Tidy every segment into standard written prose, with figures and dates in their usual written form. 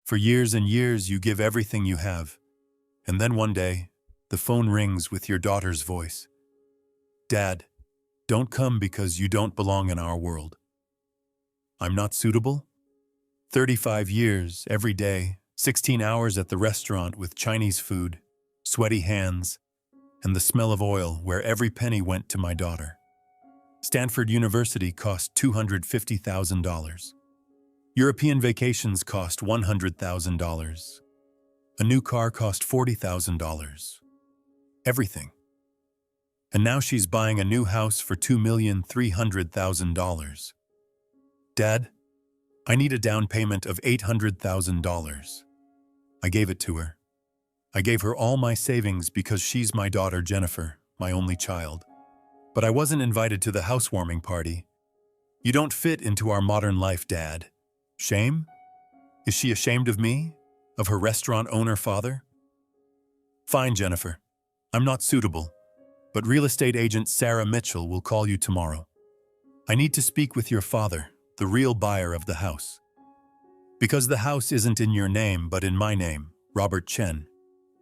For years and years, you give everything you have. And then one day, the phone rings with your daughter's voice. Dad, don't come because you don't belong in our world. I'm not suitable? 35 years, every day, 16 hours at the restaurant with Chinese food, sweaty hands, and the smell of oil where every penny went to my daughter. Stanford University cost $250,000. European vacations cost $100,000. A new car cost $40,000. Everything. And now she's buying a new house for $2,300,000. Dad, I need a down payment of $800,000. I gave it to her. I gave her all my savings because she's my daughter Jennifer, my only child. But I wasn't invited to the housewarming party. You don't fit into our modern life, Dad. Shame? Is she ashamed of me? Of her restaurant owner father? Fine, Jennifer. I'm not suitable, but real estate agent Sarah Mitchell will call you tomorrow. I need to speak with your father, the real buyer of the house. Because the house isn't in your name, but in my name, Robert Chen,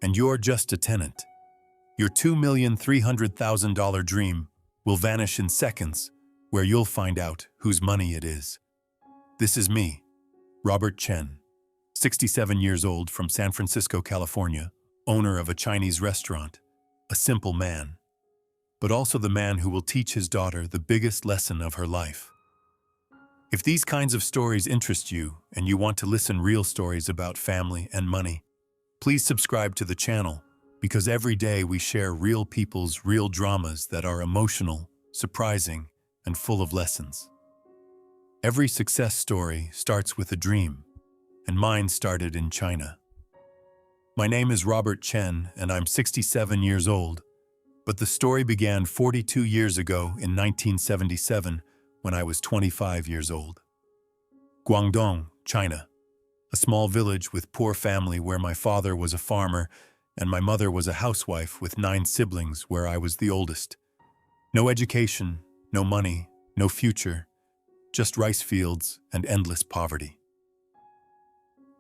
and you're just a tenant. Your $2,300,000 dream will vanish in seconds, where you'll find out whose money it is. This is me, Robert Chen, 67 years old, from San Francisco, California, owner of a Chinese restaurant, a simple man, but also the man who will teach his daughter the biggest lesson of her life. If these kinds of stories interest you and you want to listen real stories about family and money, please subscribe to the channel, because every day we share real people's real dramas that are emotional, surprising, and full of lessons. Every success story starts with a dream, and mine started in China. My name is Robert Chen, and I'm 67 years old, but the story began 42 years ago in 1977 when I was 25 years old. Guangdong, China, a small village with poor family where my father was a farmer and my mother was a housewife with 9 siblings where I was the oldest. No education, no money, no future, just rice fields and endless poverty.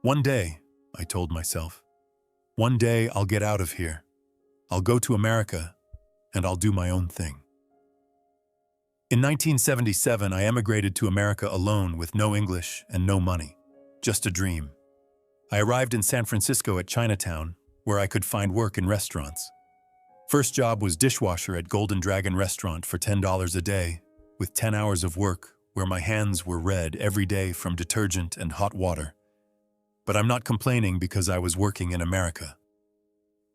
One day, I told myself, one day I'll get out of here. I'll go to America and I'll do my own thing. In 1977, I emigrated to America alone with no English and no money, just a dream. I arrived in San Francisco at Chinatown, where I could find work in restaurants. First job was dishwasher at Golden Dragon Restaurant for $10 a day, with 10 hours of work where my hands were red every day from detergent and hot water. But I'm not complaining because I was working in America.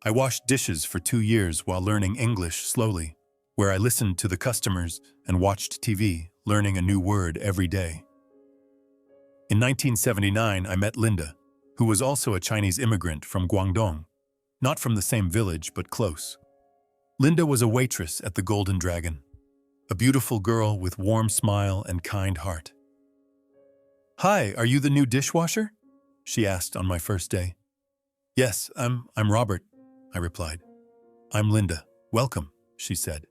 I washed dishes for 2 years while learning English slowly, where I listened to the customers and watched TV, learning a new word every day. In 1979, I met Linda, who was also a Chinese immigrant from Guangdong, not from the same village, but close. Linda was a waitress at the Golden Dragon, a beautiful girl with warm smile and kind heart. "Hi, are you the new dishwasher?" she asked on my first day. "Yes, I'm Robert," I replied. "I'm Linda. Welcome," she said.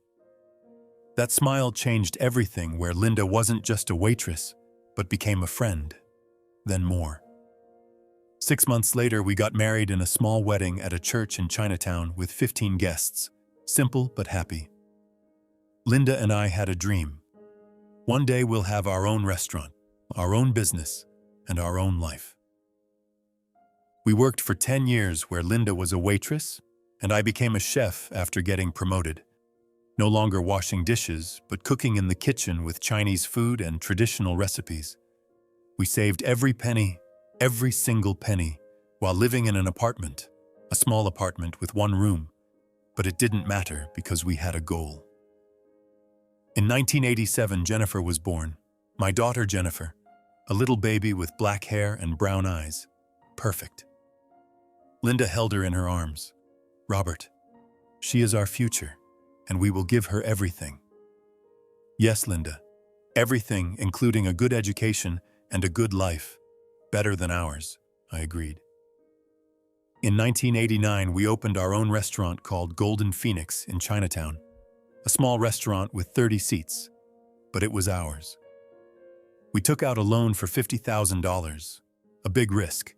That smile changed everything, where Linda wasn't just a waitress, but became a friend, then more. 6 months later, we got married in a small wedding at a church in Chinatown with 15 guests, simple but happy. Linda and I had a dream. One day we'll have our own restaurant, our own business, and our own life. We worked for 10 years, where Linda was a waitress, and I became a chef after getting promoted. No longer washing dishes, but cooking in the kitchen with Chinese food and traditional recipes. We saved every penny, every single penny, while living in an apartment, a small apartment with 1 room. But it didn't matter because we had a goal. In 1987, Jennifer was born, my daughter Jennifer, a little baby with black hair and brown eyes. Perfect. Linda held her in her arms. "Robert, she is our future, and we will give her everything." "Yes, Linda, everything, including a good education and a good life, better than ours," I agreed. In 1989, we opened our own restaurant called Golden Phoenix in Chinatown, a small restaurant with 30 seats, but it was ours. We took out a loan for $50,000, a big risk,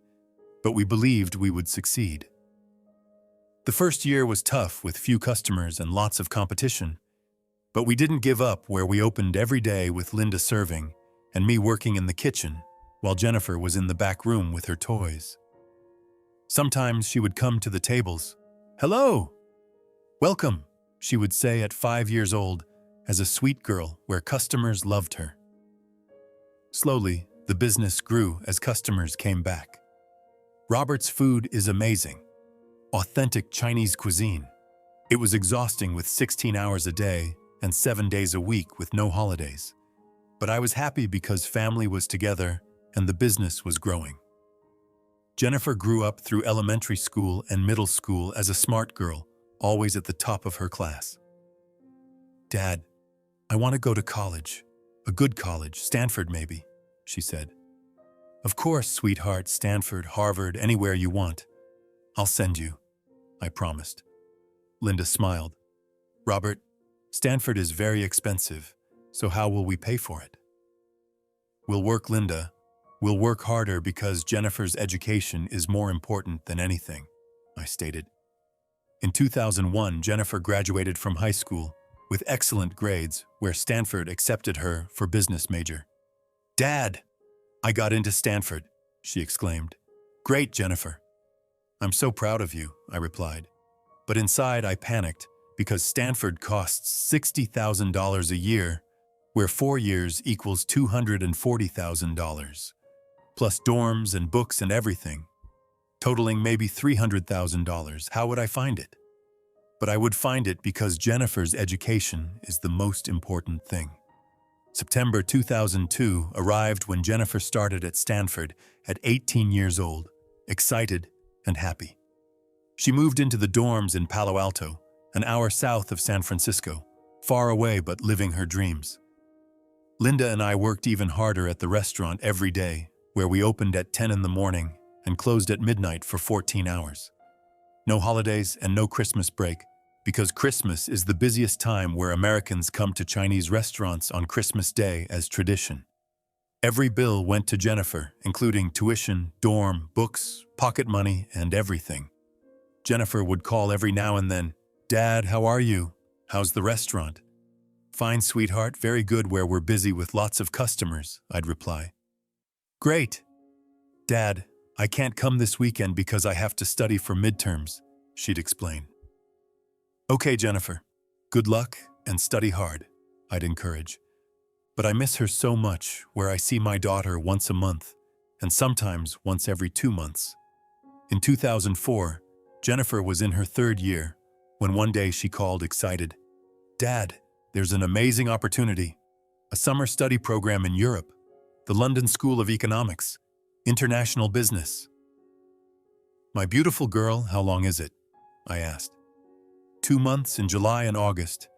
but we believed we would succeed. The first year was tough with few customers and lots of competition, but we didn't give up where we opened every day with Linda serving and me working in the kitchen while Jennifer was in the back room with her toys. Sometimes she would come to the tables. "Hello! Welcome," she would say at 5 years old, as a sweet girl where customers loved her. Slowly, the business grew as customers came back. Robert's food is amazing. Authentic Chinese cuisine. It was exhausting with 16 hours a day and 7 days a week with no holidays. But I was happy because family was together and the business was growing. Jennifer grew up through elementary school and middle school as a smart girl, always at the top of her class. "Dad, I want to go to college. A good college, Stanford maybe," she said. "Of course, sweetheart, Stanford, Harvard, anywhere you want. I'll send you," I promised. Linda smiled. "Robert, Stanford is very expensive, so how will we pay for it?" "We'll work, Linda. We'll work harder because Jennifer's education is more important than anything," I stated. In 2001, Jennifer graduated from high school with excellent grades where Stanford accepted her for business major. "Dad, I got into Stanford," she exclaimed. "Great, Jennifer." "I'm so proud of you," I replied. But inside I panicked because Stanford costs $60,000 a year, where 4 years equals $240,000, plus dorms and books and everything, totaling maybe $300,000. How would I find it? But I would find it because Jennifer's education is the most important thing. September 2002 arrived when Jennifer started at Stanford at 18 years old, excited and happy. She moved into the dorms in Palo Alto, an hour south of San Francisco, far away but living her dreams. Linda and I worked even harder at the restaurant every day, where we opened at 10 in the morning and closed at midnight for 14 hours. No holidays and no Christmas break, because Christmas is the busiest time where Americans come to Chinese restaurants on Christmas Day as tradition. Every bill went to Jennifer, including tuition, dorm, books, pocket money, and everything. Jennifer would call every now and then, "Dad, how are you? How's the restaurant?" "Fine, sweetheart, very good where we're busy with lots of customers," I'd reply. "Great. Dad, I can't come this weekend because I have to study for midterms," she'd explain. "Okay, Jennifer, good luck and study hard," I'd encourage. But I miss her so much, where I see my daughter once a month, and sometimes once every 2 months. In 2004, Jennifer was in her 3rd year, when one day she called excited, "Dad, there's an amazing opportunity. A summer study program in Europe, the London School of Economics, international business." "My beautiful girl, how long is it?" I asked. 2 months in July and August,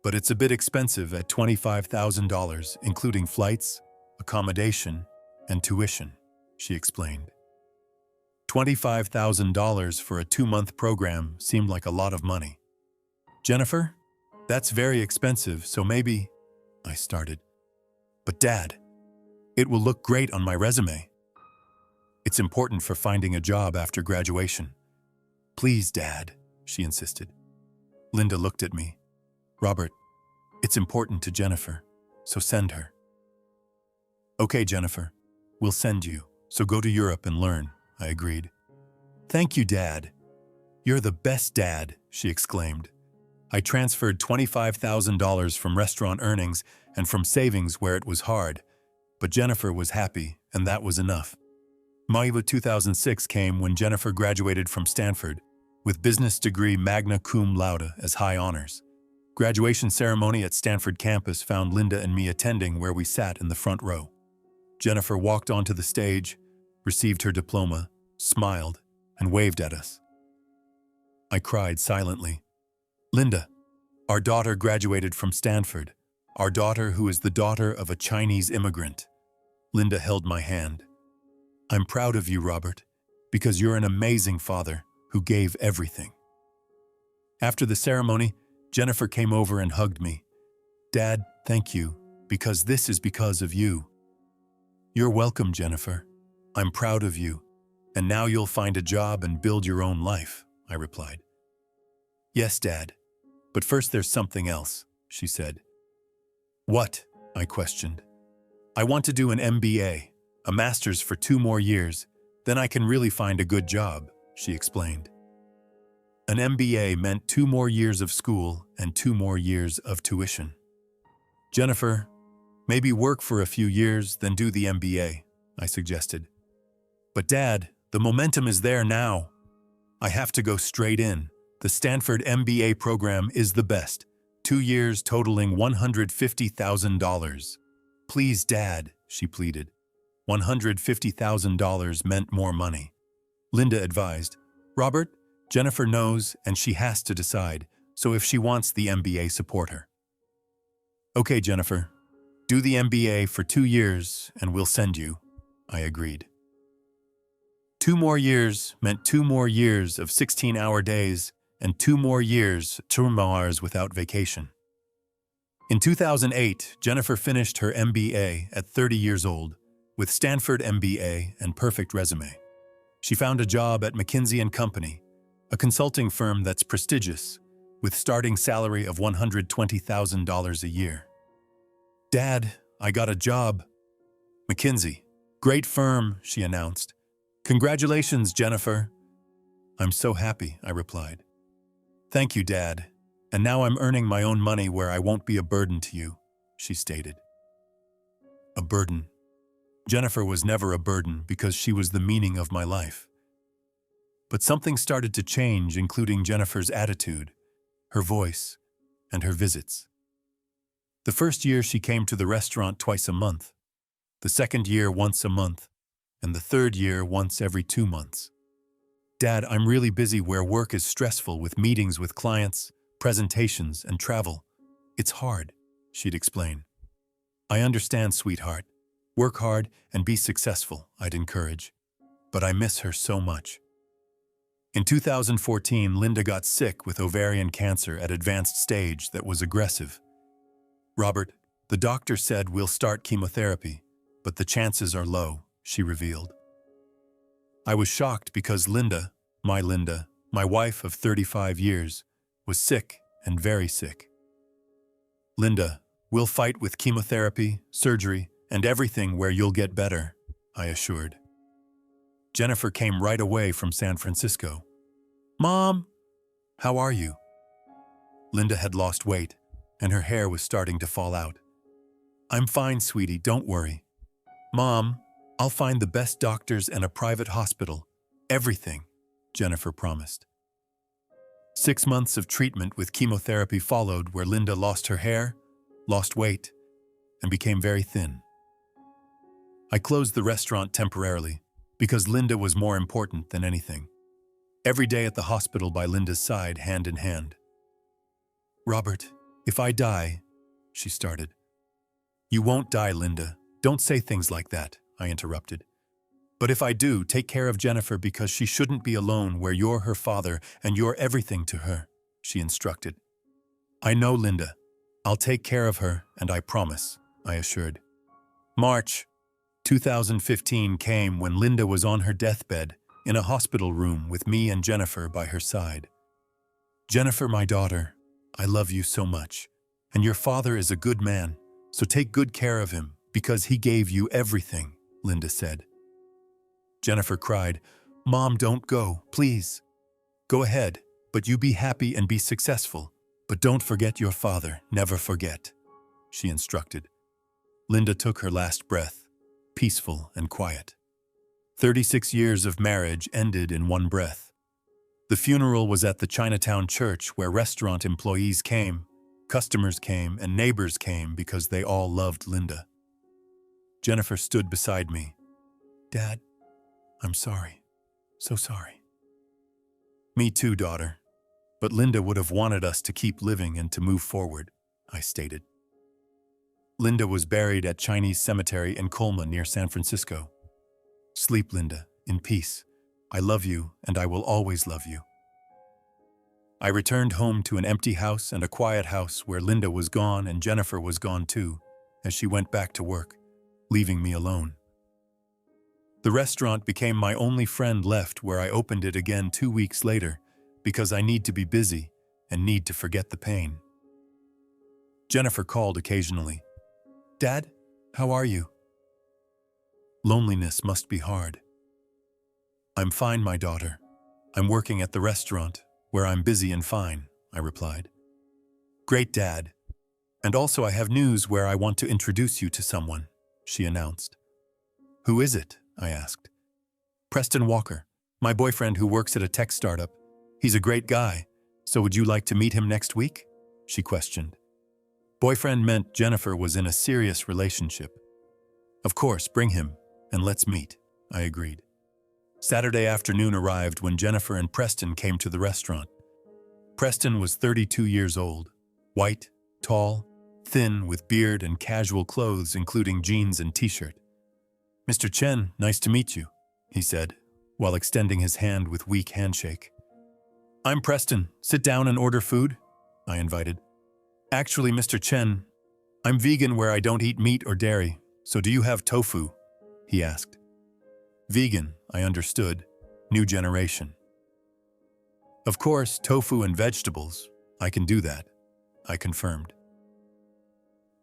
but it's a bit expensive at $25,000, including flights, accommodation, and tuition, she explained. $25,000 for a 2-month program seemed like a lot of money. "Jennifer, that's very expensive, so maybe," I started. "But Dad, it will look great on my resume. It's important for finding a job after graduation." "Please, Dad," she insisted. Linda looked at me. "Robert, it's important to Jennifer, so send her." "Okay, Jennifer, we'll send you, so go to Europe and learn," I agreed. "Thank you, Dad. You're the best dad," she exclaimed. I transferred $25,000 from restaurant earnings and from savings where it was hard, but Jennifer was happy, and that was enough. May of 2006 came when Jennifer graduated from Stanford, with business degree magna cum laude as high honors. Graduation ceremony at Stanford campus found Linda and me attending where we sat in the front row. Jennifer walked onto the stage, received her diploma, smiled, and waved at us. I cried silently. "Linda, our daughter graduated from Stanford, our daughter who is the daughter of a Chinese immigrant." Linda held my hand. "I'm proud of you, Robert, because you're an amazing father who gave everything." After the ceremony, Jennifer came over and hugged me. "Dad, thank you, because this is because of you." "You're welcome, Jennifer. I'm proud of you. And now you'll find a job and build your own life, I replied. Yes, Dad. But first there's something else, she said. What? I questioned. I want to do an MBA, a master's for 2 more years, then I can really find a good job, she explained. An MBA meant 2 more years of school and 2 more years of tuition. Jennifer, maybe work for a few years, then do the MBA, I suggested. But Dad, the momentum is there now. I have to go straight in. The Stanford MBA program is the best. 2 years totaling $150,000. Please, Dad, she pleaded. $150,000 meant more money. Linda advised, Robert, Jennifer knows and she has to decide, so if she wants the MBA, support her. Okay, Jennifer, do the MBA for 2 years and we'll send you, I agreed. 2 more years meant 2 more years of 16-hour days and 2 more years, 2 hours without vacation. In 2008, Jennifer finished her MBA at 30 years old with Stanford MBA and perfect resume. She found a job at McKinsey & Company, a consulting firm that's prestigious, with starting salary of $120,000 a year. Dad, I got a job. McKinsey, great firm, she announced. Congratulations, Jennifer. I'm so happy, I replied. Thank you, Dad. And now I'm earning my own money where I won't be a burden to you, she stated. A burden. Jennifer was never a burden because she was the meaning of my life. But something started to change, including Jennifer's attitude, her voice, and her visits. The first year she came to the restaurant twice a month, the second year once a month, and the third year once every 2 months. Dad, I'm really busy where work is stressful with meetings with clients, presentations, and travel. It's hard, she'd explain. I understand, sweetheart. Work hard and be successful, I'd encourage. But I miss her so much. In 2014, Linda got sick with ovarian cancer at advanced stage that was aggressive. Robert, the doctor said we'll start chemotherapy, but the chances are low, she revealed. I was shocked because Linda, my wife of 35 years, was sick and very sick. Linda, we'll fight with chemotherapy, surgery, and everything where you'll get better, I assured. Jennifer came right away from San Francisco. Mom, how are you? Linda had lost weight, and her hair was starting to fall out. I'm fine, sweetie, don't worry. Mom, I'll find the best doctors and a private hospital. Everything, Jennifer promised. 6 months of treatment with chemotherapy followed where Linda lost her hair, lost weight, and became very thin. I closed the restaurant temporarily because Linda was more important than anything. Every day at the hospital by Linda's side, hand in hand. Robert, if I die, she started. You won't die, Linda. Don't say things like that, I interrupted. But if I do, take care of Jennifer because she shouldn't be alone where you're her father and you're everything to her, she instructed. I know, Linda. I'll take care of her, and I promise, I assured. March 2015 came when Linda was on her deathbed in a hospital room with me and Jennifer by her side. Jennifer, my daughter, I love you so much, and your father is a good man, so take good care of him because he gave you everything, Linda said. Jennifer cried, Mom, don't go, please. Go ahead, but you be happy and be successful. But don't forget your father, never forget, she instructed. Linda took her last breath, peaceful and quiet. 36 years of marriage ended in one breath. The funeral was at the Chinatown church where restaurant employees came, customers came, and neighbors came because they all loved Linda. Jennifer stood beside me. Dad, I'm sorry. So sorry. Me too, daughter. But Linda would have wanted us to keep living and to move forward, I stated. Linda was buried at Chinese Cemetery in Colma near San Francisco. Sleep, Linda, in peace. I love you and I will always love you. I returned home to an empty house and a quiet house where Linda was gone and Jennifer was gone too, as she went back to work, leaving me alone. The restaurant became my only friend left, where I opened it again 2 weeks later because I need to be busy and need to forget the pain. Jennifer called occasionally. "Dad, how are you?" Loneliness must be hard. "I'm fine, my daughter. I'm working at the restaurant, where I'm busy and fine," I replied. "Great, Dad. And also I have news where I want to introduce you to someone," she announced. "Who is it?" I asked. "Preston Walker, my boyfriend who works at a tech startup. He's a great guy, so would you like to meet him next week?" she questioned. Boyfriend meant Jennifer was in a serious relationship. "Of course, bring him, and let's meet," I agreed. Saturday afternoon arrived when Jennifer and Preston came to the restaurant. Preston was 32 years old, white, tall, thin, with beard and casual clothes including jeans and t-shirt. "Mr. Chen, nice to meet you," he said, while extending his hand with weak handshake. "I'm Preston. Sit down and order food," I invited. "Actually, Mr. Chen, I'm vegan where I don't eat meat or dairy, so do you have tofu?" he asked. Vegan, I understood. New generation. "Of course, tofu and vegetables. I can do that," I confirmed.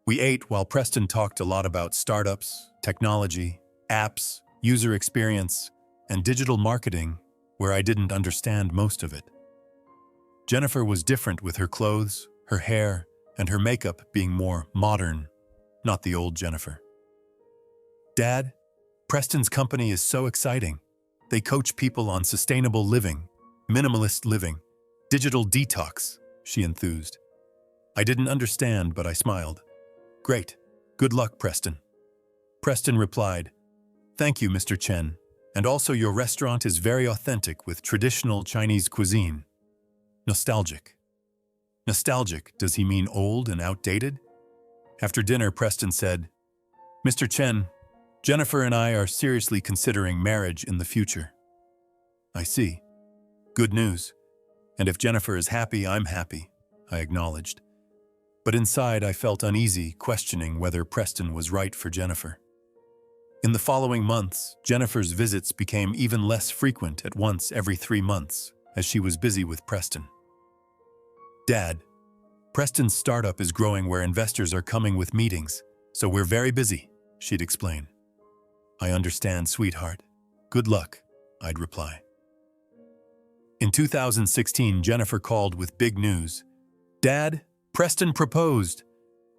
We ate while Preston talked a lot about startups, technology, apps, user experience, and digital marketing, where I didn't understand most of it. Jennifer was different with her clothes, her hair, and her makeup being more modern, not the old Jennifer. "Dad, Preston's company is so exciting. They coach people on sustainable living, minimalist living, digital detox," she enthused. I didn't understand, but I smiled. "Great. Good luck, Preston." Preston replied, "Thank you, Mr. Chen, and also your restaurant is very authentic with traditional Chinese cuisine. Nostalgic." Nostalgic, does he mean old and outdated? After dinner, Preston said, "Mr. Chen, Jennifer and I are seriously considering marriage in the future." "I see. Good news. And if Jennifer is happy, I'm happy," I acknowledged. But inside I felt uneasy, questioning whether Preston was right for Jennifer. In the following months, Jennifer's visits became even less frequent at once every 3 months, as she was busy with Preston. "Dad, Preston's startup is growing where investors are coming with meetings, so we're very busy," she'd explain. "I understand, sweetheart. Good luck," I'd reply. In 2016, Jennifer called with big news. "Dad, Preston proposed."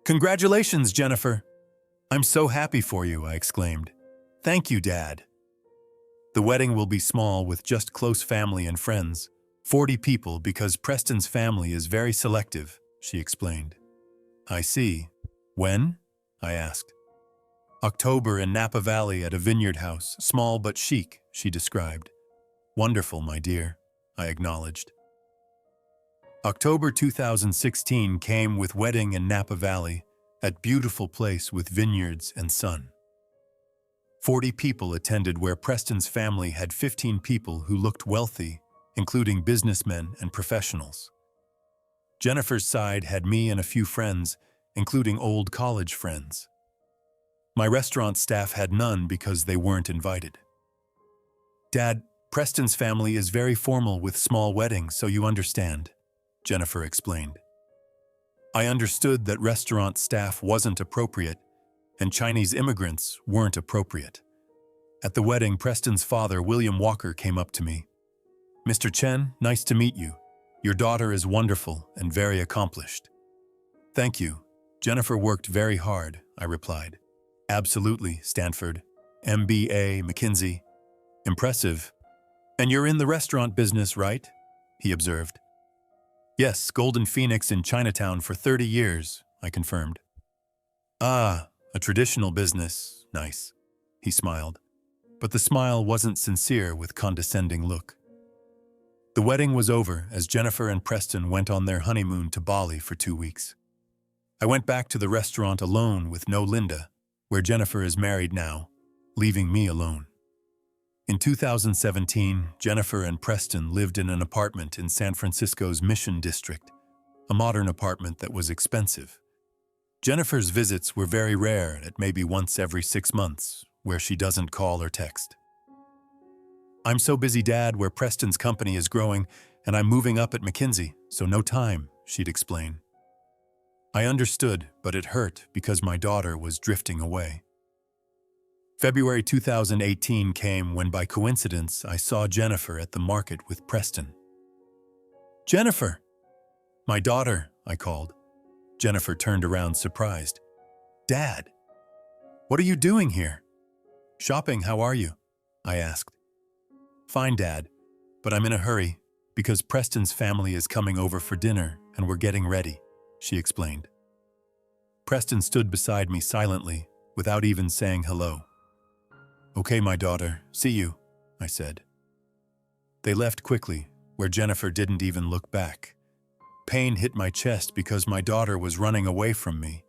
"Congratulations, Jennifer." "I'm so happy for you," I exclaimed. "Thank you, Dad." "The wedding will be small with just close family and friends, 40 people because Preston's family is very selective," she explained. "I see. When?" I asked. "October in Napa Valley at a vineyard house, small but chic," she described. "Wonderful, my dear," I acknowledged. October 2016 came with wedding in Napa Valley, at beautiful place with vineyards and sun. 40 people attended where Preston's family had 15 people who looked wealthy, including businessmen and professionals. Jennifer's side had me and a few friends, including old college friends. My restaurant staff had none because they weren't invited. "Dad, Preston's family is very formal with small weddings, so you understand," Jennifer explained. I understood that restaurant staff wasn't appropriate, and Chinese immigrants weren't appropriate. At the wedding, Preston's father, William Walker, came up to me. "Mr. Chen, nice to meet you. Your daughter is wonderful and very accomplished." "Thank you. Jennifer worked very hard," I replied. "Absolutely, Stanford. MBA, McKinsey. Impressive. And you're in the restaurant business, right?" he observed. "Yes, Golden Phoenix in Chinatown for 30 years, I confirmed. "Ah, a traditional business. Nice," he smiled. But the smile wasn't sincere, with condescending look. The wedding was over as Jennifer and Preston went on their honeymoon to Bali for 2 weeks. I went back to the restaurant alone with no Linda, where Jennifer is married now, leaving me alone. In 2017, Jennifer and Preston lived in an apartment in San Francisco's Mission District, a modern apartment that was expensive. Jennifer's visits were very rare, at maybe once every 6 months, where she doesn't call or text. I'm so busy, Dad, where Preston's company is growing, and I'm moving up at McKinsey, so no time, she'd explain. I understood, but it hurt because my daughter was drifting away. February 2018 came when, by coincidence, I saw Jennifer at the market with Preston. Jennifer! My daughter, I called. Jennifer turned around surprised. Dad! What are you doing here? Shopping, how are you? I asked. Fine, Dad, but I'm in a hurry because Preston's family is coming over for dinner and we're getting ready, she explained. Preston stood beside me silently, without even saying hello. Okay, my daughter, see you, I said. They left quickly, where Jennifer didn't even look back. Pain hit my chest because my daughter was running away from me.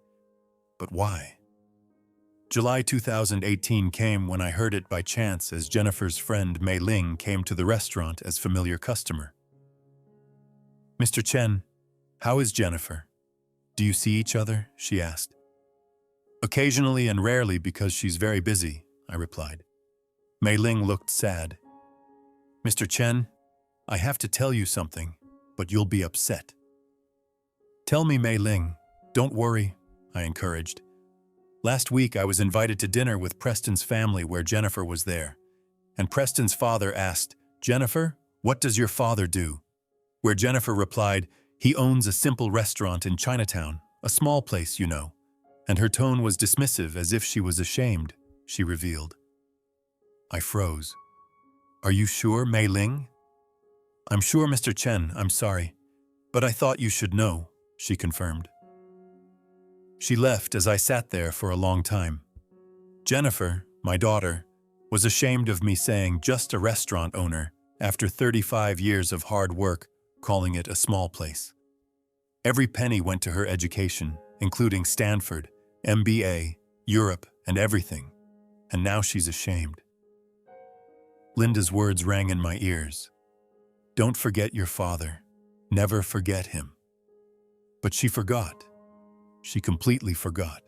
But why? July 2018 came when I heard it by chance as Jennifer's friend Mei Ling came to the restaurant as familiar customer. Mr. Chen, how is Jennifer? Do you see each other? She asked. Occasionally and rarely because she's very busy, I replied. Mei Ling looked sad. Mr. Chen, I have to tell you something, but you'll be upset. Tell me, Mei Ling. Don't worry, I encouraged. Last week I was invited to dinner with Preston's family where Jennifer was there, and Preston's father asked, Jennifer, what does your father do? Where Jennifer replied, he owns a simple restaurant in Chinatown, a small place, you know. And her tone was dismissive as if she was ashamed, she revealed. I froze. Are you sure, Mei Ling? I'm sure, Mr. Chen, I'm sorry. But I thought you should know, she confirmed. She left as I sat there for a long time. Jennifer, my daughter, was ashamed of me saying just a restaurant owner after 35 years of hard work, calling it a small place. Every penny went to her education, including Stanford, MBA, Europe, and everything. And now she's ashamed. Linda's words rang in my ears. Don't forget your father. Never forget him. But she forgot. She completely forgot.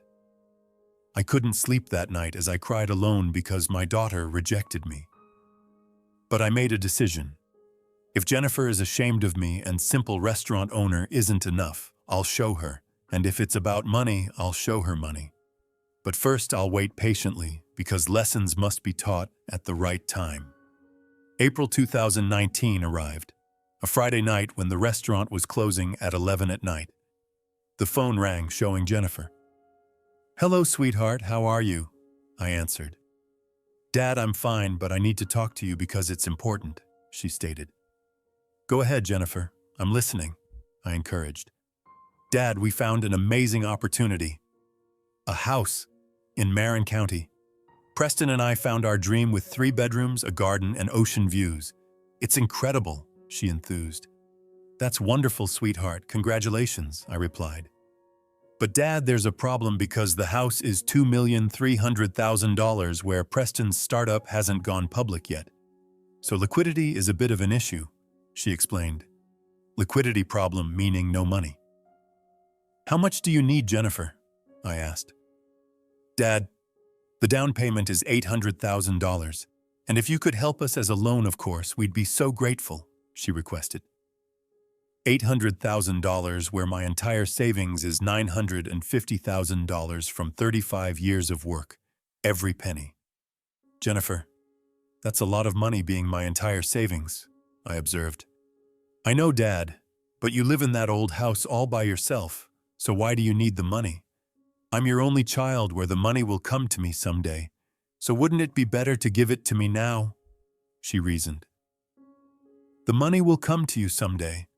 I couldn't sleep that night as I cried alone because my daughter rejected me. But I made a decision. If Jennifer is ashamed of me and simple restaurant owner isn't enough, I'll show her. And if it's about money, I'll show her money. But first I'll wait patiently because lessons must be taught at the right time. April 2019 arrived, a Friday night when the restaurant was closing at 11 at night. The phone rang, showing Jennifer. Hello, sweetheart, how are you? I answered. Dad, I'm fine, but I need to talk to you because it's important, she stated. Go ahead, Jennifer, I'm listening, I encouraged. Dad, we found an amazing opportunity. A house in Marin County. Preston and I found our dream with 3 bedrooms, a garden, and ocean views. It's incredible, she enthused. That's wonderful, sweetheart. Congratulations, I replied. But Dad, there's a problem because the house is $2,300,000 where Preston's startup hasn't gone public yet. So liquidity is a bit of an issue, she explained. Liquidity problem meaning no money. How much do you need, Jennifer? I asked. Dad, the down payment is $800,000, and if you could help us as a loan, of course, we'd be so grateful, she requested. $800,000 where my entire savings is $950,000 from 35 years of work, every penny. Jennifer, that's a lot of money being my entire savings, I observed. I know, Dad, but you live in that old house all by yourself, so why do you need the money? I'm your only child where the money will come to me someday, so wouldn't it be better to give it to me now? She reasoned. The money will come to you someday.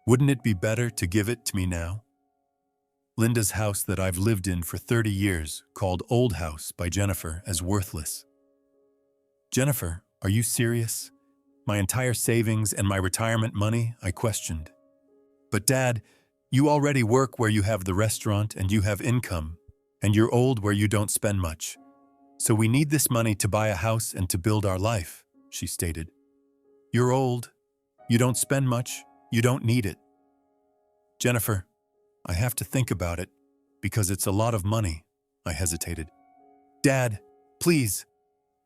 Wouldn't it be better to give it to me now? Linda's house that I've lived in for 30 years, called Old House by Jennifer, as worthless. Jennifer, are you serious? My entire savings and my retirement money? I questioned. But Dad, you already work where you have the restaurant and you have income, and you're old where you don't spend much. So we need this money to buy a house and to build our life, she stated. You're old. You don't spend much. You don't need it. Jennifer, I have to think about it because it's a lot of money, I hesitated. Dad, please.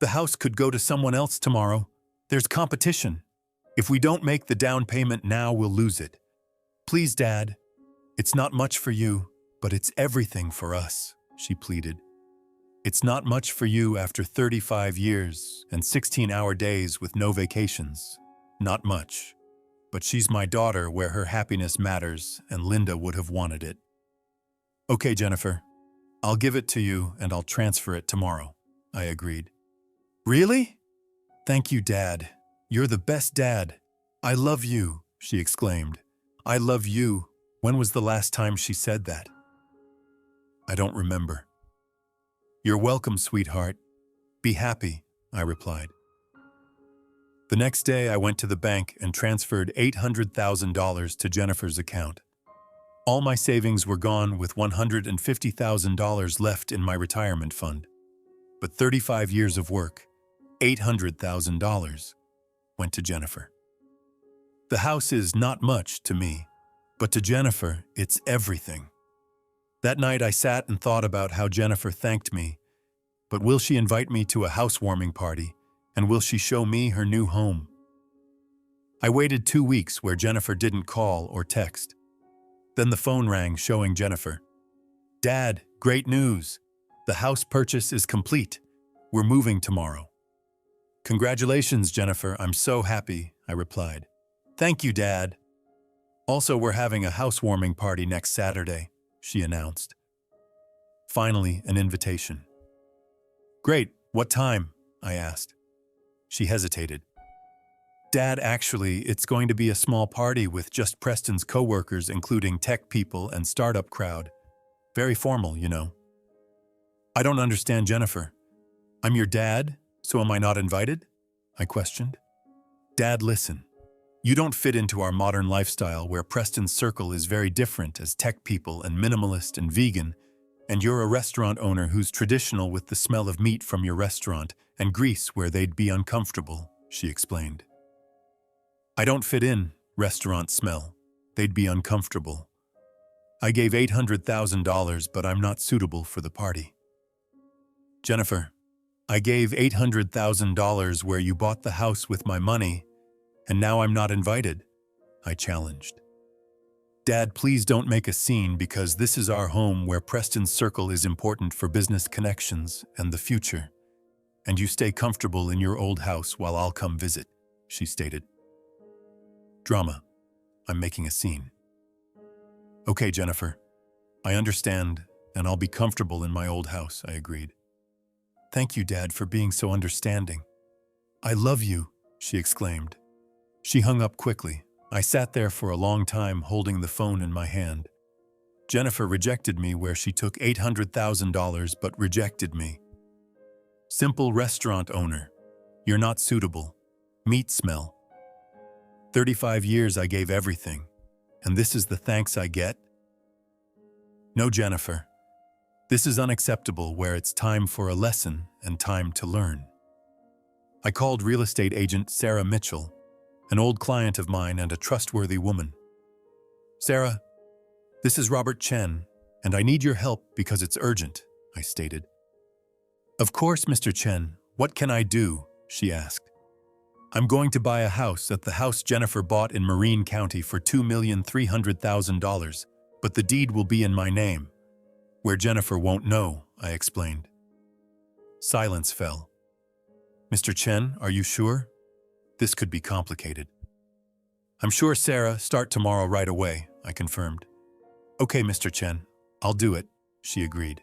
The house could go to someone else tomorrow. There's competition. If we don't make the down payment now, we'll lose it. Please, Dad. It's not much for you, but it's everything for us, she pleaded. It's not much for you after 35 years and 16-hour days with no vacations. Not much. But she's my daughter where her happiness matters, and Linda would have wanted it. Okay, Jennifer. I'll give it to you and I'll transfer it tomorrow, I agreed. Really? Thank you, Dad. You're the best dad. I love you, she exclaimed. I love you. When was the last time she said that? I don't remember. You're welcome, sweetheart. Be happy, I replied. The next day, I went to the bank and transferred $800,000 to Jennifer's account. All my savings were gone with $150,000 left in my retirement fund. But 35 years of work, $800,000, went to Jennifer. The house is not much to me, but to Jennifer, it's everything. That night I sat and thought about how Jennifer thanked me. But will she invite me to a housewarming party, and will she show me her new home? I waited 2 weeks where Jennifer didn't call or text. Then the phone rang showing Jennifer. Dad, great news. The house purchase is complete. We're moving tomorrow. Congratulations, Jennifer. I'm so happy, I replied. Thank you, Dad. Also, we're having a housewarming party next Saturday, she announced. Finally, an invitation. Great, what time? I asked. She hesitated. Dad, actually, it's going to be a small party with just Preston's co-workers, including tech people and startup crowd. Very formal, you know. I don't understand, Jennifer. I'm your dad, so am I not invited? I questioned. Dad, listen. You don't fit into our modern lifestyle where Preston's circle is very different as tech people and minimalist and vegan, and you're a restaurant owner who's traditional with the smell of meat from your restaurant and grease where they'd be uncomfortable, she explained. I don't fit in, restaurant smell. They'd be uncomfortable. I gave $800,000, but I'm not suitable for the party. Jennifer, I gave $800,000 where you bought the house with my money, and now I'm not invited, I challenged. Dad, please don't make a scene because this is our home where Preston's circle is important for business connections and the future. And you stay comfortable in your old house while I'll come visit, she stated. Drama. I'm making a scene. Okay, Jennifer. I understand, and I'll be comfortable in my old house, I agreed. Thank you, Dad, for being so understanding. I love you, she exclaimed. She hung up quickly. I sat there for a long time holding the phone in my hand. Jennifer rejected me where she took $800,000 but rejected me. Simple restaurant owner. You're not suitable. Meat smell. 35 years I gave everything, and this is the thanks I get? No, Jennifer. This is unacceptable where it's time for a lesson and time to learn. I called real estate agent Sarah Mitchell, an old client of mine and a trustworthy woman. Sarah, this is Robert Chen, and I need your help because it's urgent, I stated. Of course, Mr. Chen, what can I do? She asked. I'm going to buy a house at the house Jennifer bought in Marine County for $2,300,000, but the deed will be in my name. Where Jennifer won't know, I explained. Silence fell. Mr. Chen, are you sure? This could be complicated. I'm sure, Sarah. Start tomorrow right away, I confirmed. Okay, Mr. Chen, I'll do it, she agreed.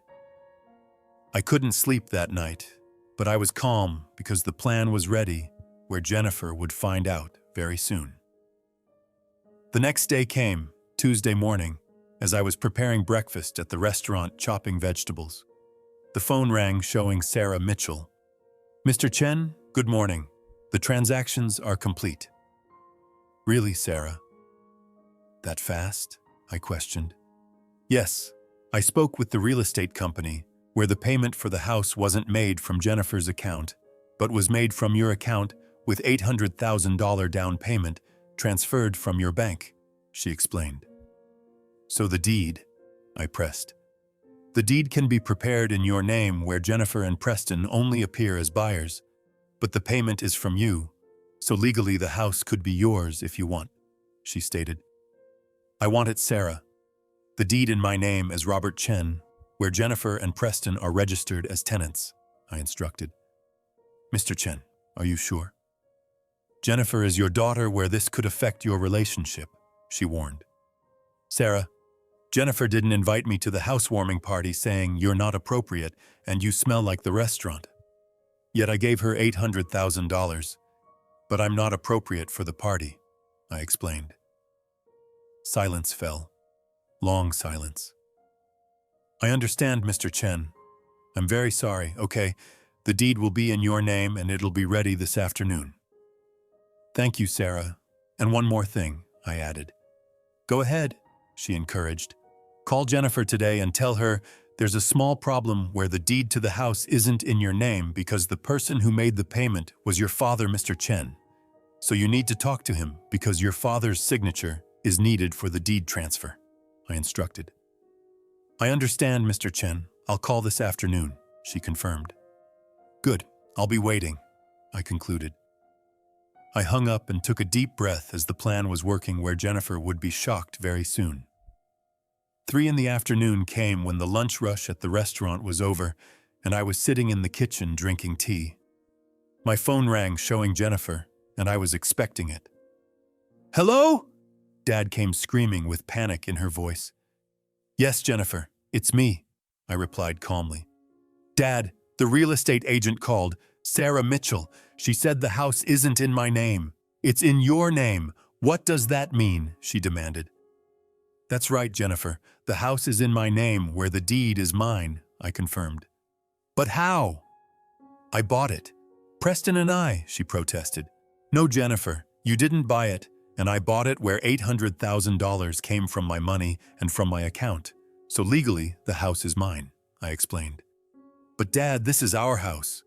I couldn't sleep that night, but I was calm because the plan was ready, where Jennifer would find out very soon. The next day came, Tuesday morning, as I was preparing breakfast at the restaurant chopping vegetables. The phone rang showing Sarah Mitchell. Mr. Chen, good morning. The transactions are complete. Really, Sarah? That fast? I questioned. Yes, I spoke with the real estate company, where the payment for the house wasn't made from Jennifer's account, but was made from your account with $800,000 down payment transferred from your bank, she explained. So the deed, I pressed. The deed can be prepared in your name where Jennifer and Preston only appear as buyers, but the payment is from you, so legally the house could be yours if you want, she stated. I want it, Sarah. The deed in my name as Robert Chen, where Jennifer and Preston are registered as tenants, I instructed. Mr. Chen, are you sure? Jennifer is your daughter where this could affect your relationship, she warned. Sarah, Jennifer didn't invite me to the housewarming party saying you're not appropriate and you smell like the restaurant. Yet I gave her $800,000. But I'm not appropriate for the party, I explained. Silence fell. Long silence. I understand, Mr. Chen. I'm very sorry. Okay, the deed will be in your name and it'll be ready this afternoon. Thank you, Sarah. And one more thing, I added. Go ahead, she encouraged. Call Jennifer today and tell her there's a small problem where the deed to the house isn't in your name because the person who made the payment was your father, Mr. Chen. So you need to talk to him because your father's signature is needed for the deed transfer, I instructed. I understand, Mr. Chen. I'll call this afternoon, she confirmed. Good, I'll be waiting, I concluded. I hung up and took a deep breath as the plan was working where Jennifer would be shocked very soon. 3 p.m. came when the lunch rush at the restaurant was over and I was sitting in the kitchen drinking tea. My phone rang showing Jennifer, and I was expecting it. Hello? Dad came screaming with panic in her voice. Yes, Jennifer, it's me, I replied calmly. Dad, the real estate agent called, Sarah Mitchell. She said the house isn't in my name. It's in your name. What does that mean? She demanded. That's right, Jennifer. The house is in my name where the deed is mine, I confirmed. But how? I bought it. Preston and I, she protested. No, Jennifer, you didn't buy it, and I bought it where $800,000 came from my money and from my account. So legally, the house is mine, I explained. But Dad, this is our house.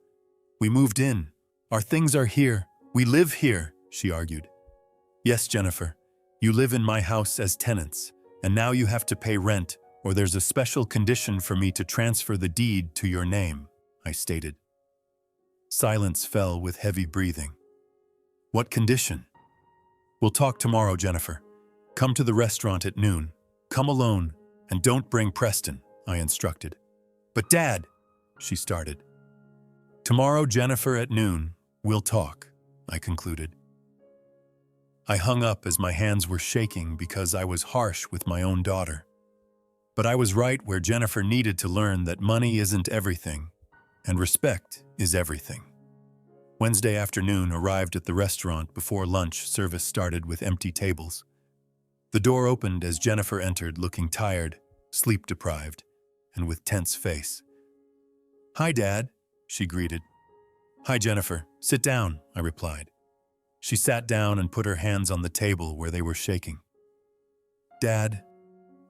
We moved in. Our things are here. We live here, she argued. Yes, Jennifer, you live in my house as tenants, and now you have to pay rent or there's a special condition for me to transfer the deed to your name, I stated. Silence fell with heavy breathing. What condition? We'll talk tomorrow, Jennifer. Come to the restaurant at noon. Come alone, and don't bring Preston, I instructed. But Dad, she started. Tomorrow, Jennifer, at noon, we'll talk, I concluded. I hung up as my hands were shaking because I was harsh with my own daughter. But I was right where Jennifer needed to learn that money isn't everything, and respect is everything. Wednesday afternoon arrived at the restaurant before lunch service started with empty tables. The door opened as Jennifer entered looking tired, sleep-deprived, and with tense face. Hi, Dad, she greeted. Hi, Jennifer. Sit down, I replied. She sat down and put her hands on the table where they were shaking. Dad,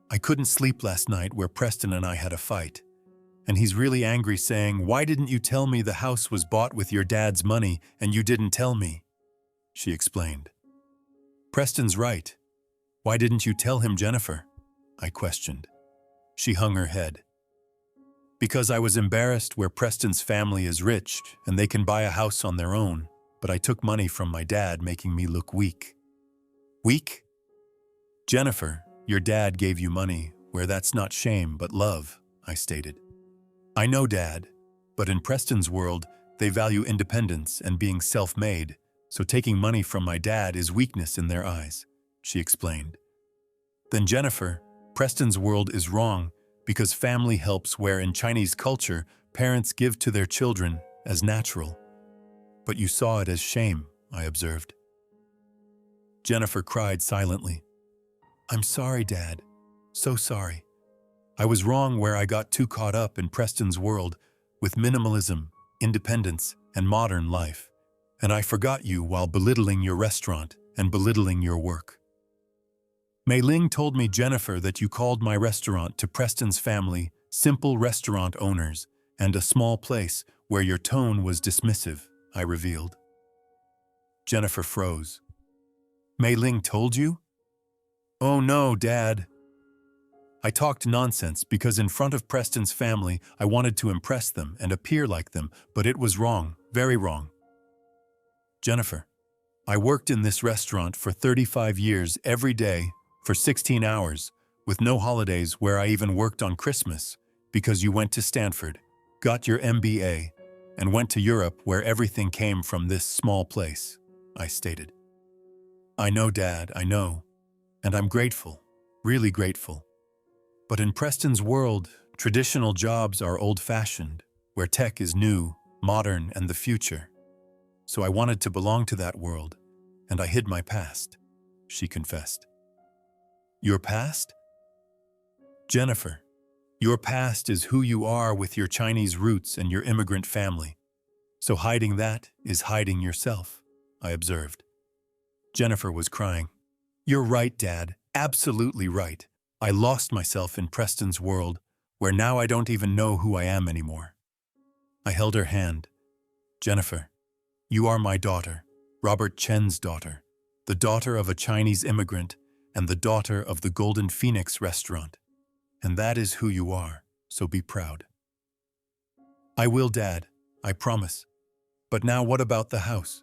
I couldn't sleep last night where Preston and I had a fight. And he's really angry saying, why didn't you tell me the house was bought with your dad's money and you didn't tell me? She explained. Preston's right. Why didn't you tell him, Jennifer? I questioned. She hung her head. Because I was embarrassed where Preston's family is rich and they can buy a house on their own, but I took money from my dad, making me look weak. Weak? Jennifer, your dad gave you money where that's not shame but love, I stated. I know, Dad, but in Preston's world, they value independence and being self-made, so taking money from my dad is weakness in their eyes, she explained. Then Jennifer, Preston's world is wrong because family helps where in Chinese culture, parents give to their children as natural. But you saw it as shame, I observed. Jennifer cried silently. I'm sorry, Dad. So sorry. I was wrong where I got too caught up in Preston's world with minimalism, independence, and modern life, and I forgot you while belittling your restaurant and belittling your work. Mei Ling told me, Jennifer, that you called my restaurant to Preston's family, simple restaurant owners, and a small place where your tone was dismissive, I revealed. Jennifer froze. Mei Ling told you? Oh no, Dad. I talked nonsense because in front of Preston's family, I wanted to impress them and appear like them, but it was wrong, very wrong. Jennifer, I worked in this restaurant for 35 years every day for 16 hours, with no holidays where I even worked on Christmas, because you went to Stanford, got your MBA, and went to Europe where everything came from this small place, I stated. I know, Dad, I know, and I'm grateful, really grateful. But in Preston's world, traditional jobs are old-fashioned, where tech is new, modern, and the future. So I wanted to belong to that world, and I hid my past, she confessed. Your past? Jennifer, your past is who you are with your Chinese roots and your immigrant family. So hiding that is hiding yourself, I observed. Jennifer was crying. You're right, Dad, absolutely right. I lost myself in Preston's world, where now I don't even know who I am anymore. I held her hand. Jennifer, you are my daughter, Robert Chen's daughter, the daughter of a Chinese immigrant and the daughter of the Golden Phoenix restaurant. And that is who you are, so be proud. I will, Dad, I promise. But now what about the house?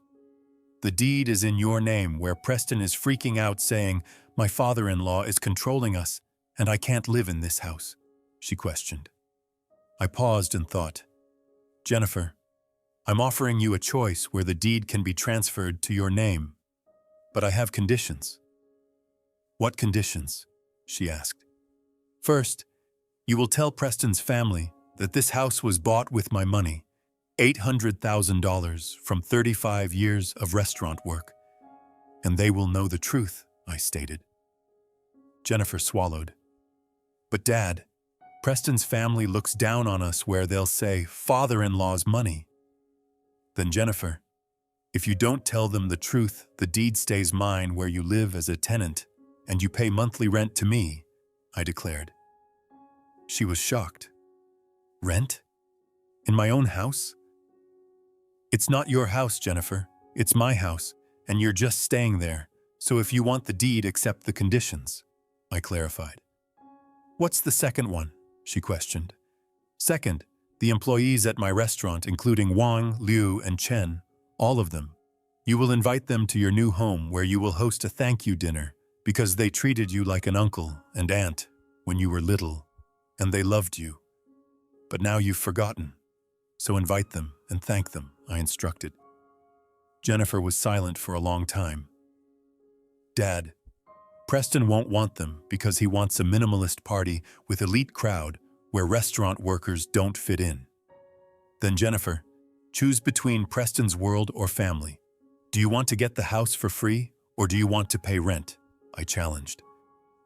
The deed is in your name, where Preston is freaking out saying, my father-in-law is controlling us and I can't live in this house, she questioned. I paused and thought, Jennifer, I'm offering you a choice where the deed can be transferred to your name, but I have conditions. What conditions? She asked. First, you will tell Preston's family that this house was bought with my money, $800,000 from 35 years of restaurant work. And they will know the truth, I stated. Jennifer swallowed. But Dad, Preston's family looks down on us where they'll say, father-in-law's money. Then Jennifer, if you don't tell them the truth, the deed stays mine where you live as a tenant and you pay monthly rent to me, I declared. She was shocked. Rent? In my own house? It's not your house, Jennifer. It's my house, and you're just staying there. So if you want the deed, accept the conditions, I clarified. What's the second one? She questioned. Second, the employees at my restaurant, including Wang, Liu, and Chen, all of them. You will invite them to your new home where you will host a thank you dinner because they treated you like an uncle and aunt when you were little, and they loved you. But now you've forgotten. So invite them and thank them, I instructed. Jennifer was silent for a long time. Dad, Preston won't want them because he wants a minimalist party with elite crowd where restaurant workers don't fit in. Then Jennifer, choose between Preston's world or family. Do you want to get the house for free or do you want to pay rent? I challenged.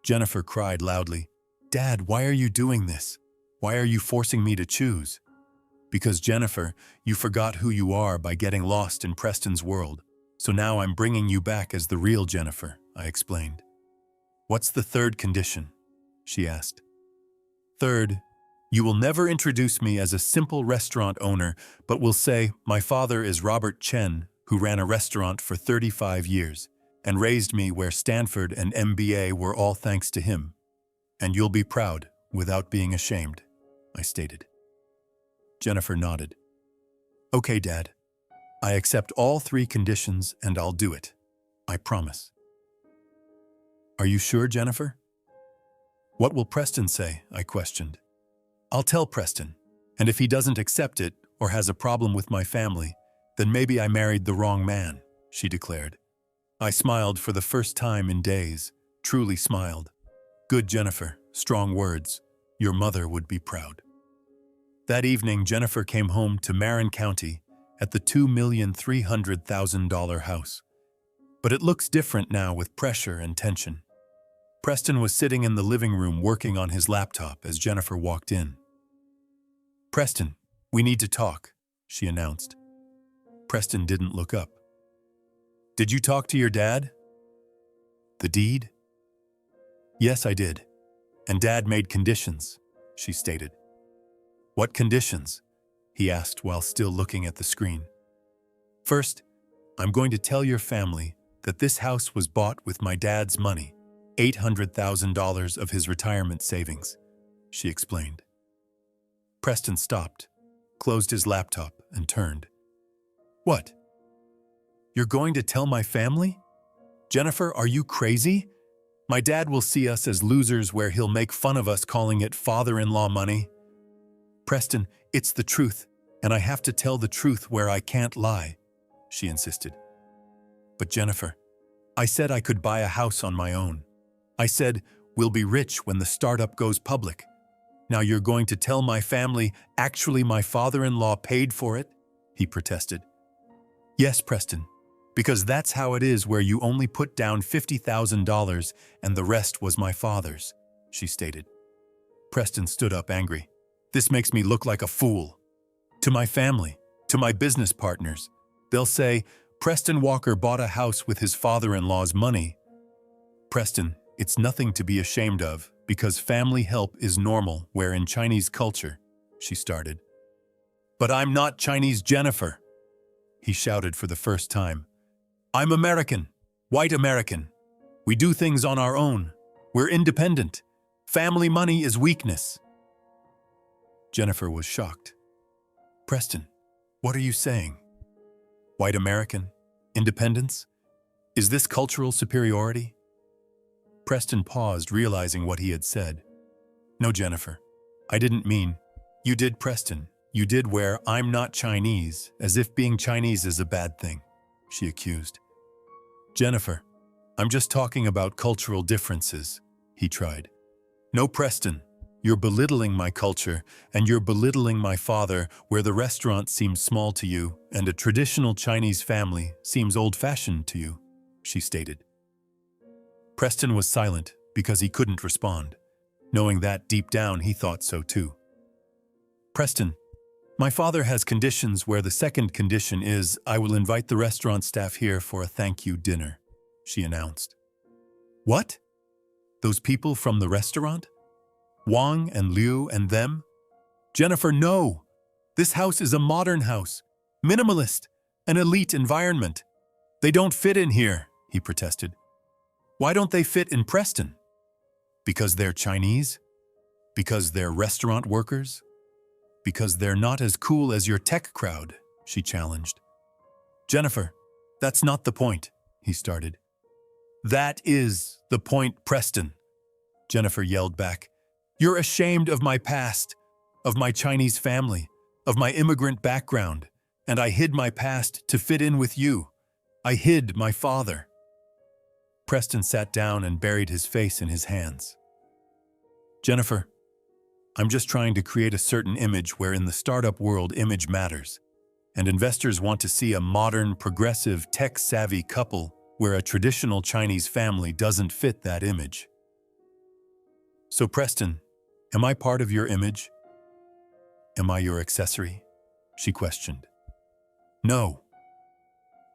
Jennifer cried loudly. Dad, why are you doing this? Why are you forcing me to choose? Because Jennifer, you forgot who you are by getting lost in Preston's world. So now I'm bringing you back as the real Jennifer, I explained. What's the third condition? She asked. Third, you will never introduce me as a simple restaurant owner, but will say, my father is Robert Chen, who ran a restaurant for 35 years and raised me where Stanford and MBA were all thanks to him. And you'll be proud without being ashamed, I stated. Jennifer nodded. Okay, Dad. I accept all three conditions and I'll do it. I promise. Are you sure, Jennifer? What will Preston say? I questioned. I'll tell Preston, and if he doesn't accept it or has a problem with my family, then maybe I married the wrong man, she declared. I smiled for the first time in days, truly smiled. Good, Jennifer, strong words. Your mother would be proud. That evening, Jennifer came home to Marin County at the $2,300,000 house. But it looks different now with pressure and tension. Preston was sitting in the living room working on his laptop as Jennifer walked in. Preston, we need to talk, she announced. Preston didn't look up. Did you talk to your dad? The deed? Yes, I did. And Dad made conditions, she stated. What conditions? He asked while still looking at the screen. First, I'm going to tell your family that this house was bought with my dad's money, $800,000 of his retirement savings, she explained. Preston stopped, closed his laptop, and turned. What? You're going to tell my family? Jennifer, are you crazy? My dad will see us as losers where he'll make fun of us calling it father-in-law money. Preston, it's the truth, and I have to tell the truth where I can't lie, she insisted. But Jennifer, I said I could buy a house on my own. I said, we'll be rich when the startup goes public. Now you're going to tell my family actually my father-in-law paid for it? He protested. Yes, Preston, because that's how it is where you only put down $50,000 and the rest was my father's, she stated. Preston stood up angry. This makes me look like a fool. To my family, to my business partners, they'll say, Preston Walker bought a house with his father-in-law's money. Preston, it's nothing to be ashamed of because family help is normal where in Chinese culture, she started. But I'm not Chinese, Jennifer, he shouted for the first time. I'm American, white American. We do things on our own. We're independent. Family money is weakness. Jennifer was shocked. Preston, what are you saying? White American? Independence? Is this cultural superiority? Preston paused, realizing what he had said. No, Jennifer, I didn't mean. You did, Preston. You did where I'm not Chinese, as if being Chinese is a bad thing, she accused. Jennifer, I'm just talking about cultural differences, he tried. No, Preston, you're belittling my culture, and you're belittling my father where the restaurant seems small to you and a traditional Chinese family seems old-fashioned to you, she stated. Preston was silent because he couldn't respond, knowing that deep down he thought so too. Preston, my father has conditions where the second condition is I will invite the restaurant staff here for a thank you dinner, she announced. What? Those people from the restaurant? Wang and Liu and them? Jennifer, no! This house is a modern house, minimalist, an elite environment. They don't fit in here, he protested. Why don't they fit in Preston? Because they're Chinese? Because they're restaurant workers? Because they're not as cool as your tech crowd, she challenged. Jennifer, that's not the point, he started. That is the point, Preston, Jennifer yelled back. You're ashamed of my past, of my Chinese family, of my immigrant background, and I hid my past to fit in with you. I hid my father. Preston sat down and buried his face in his hands. Jennifer, I'm just trying to create a certain image where in the startup world image matters, and investors want to see a modern, progressive, tech-savvy couple where a traditional Chinese family doesn't fit that image. So Preston, am I part of your image? Am I your accessory? She questioned. No.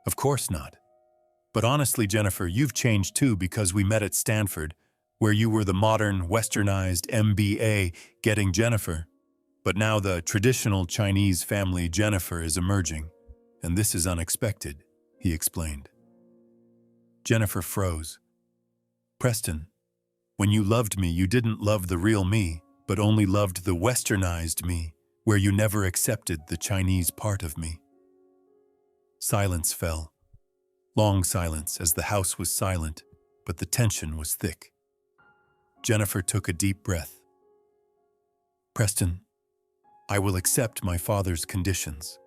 Of course not. But honestly, Jennifer, you've changed too because we met at Stanford, where you were the modern, westernized MBA getting Jennifer. But now the traditional Chinese family Jennifer is emerging, and this is unexpected, he explained. Jennifer froze. Preston, when you loved me, you didn't love the real me, but only loved the westernized me, where you never accepted the Chinese part of me. Silence fell. Long silence as the house was silent, but the tension was thick. Jennifer took a deep breath. Preston, I will accept my father's conditions,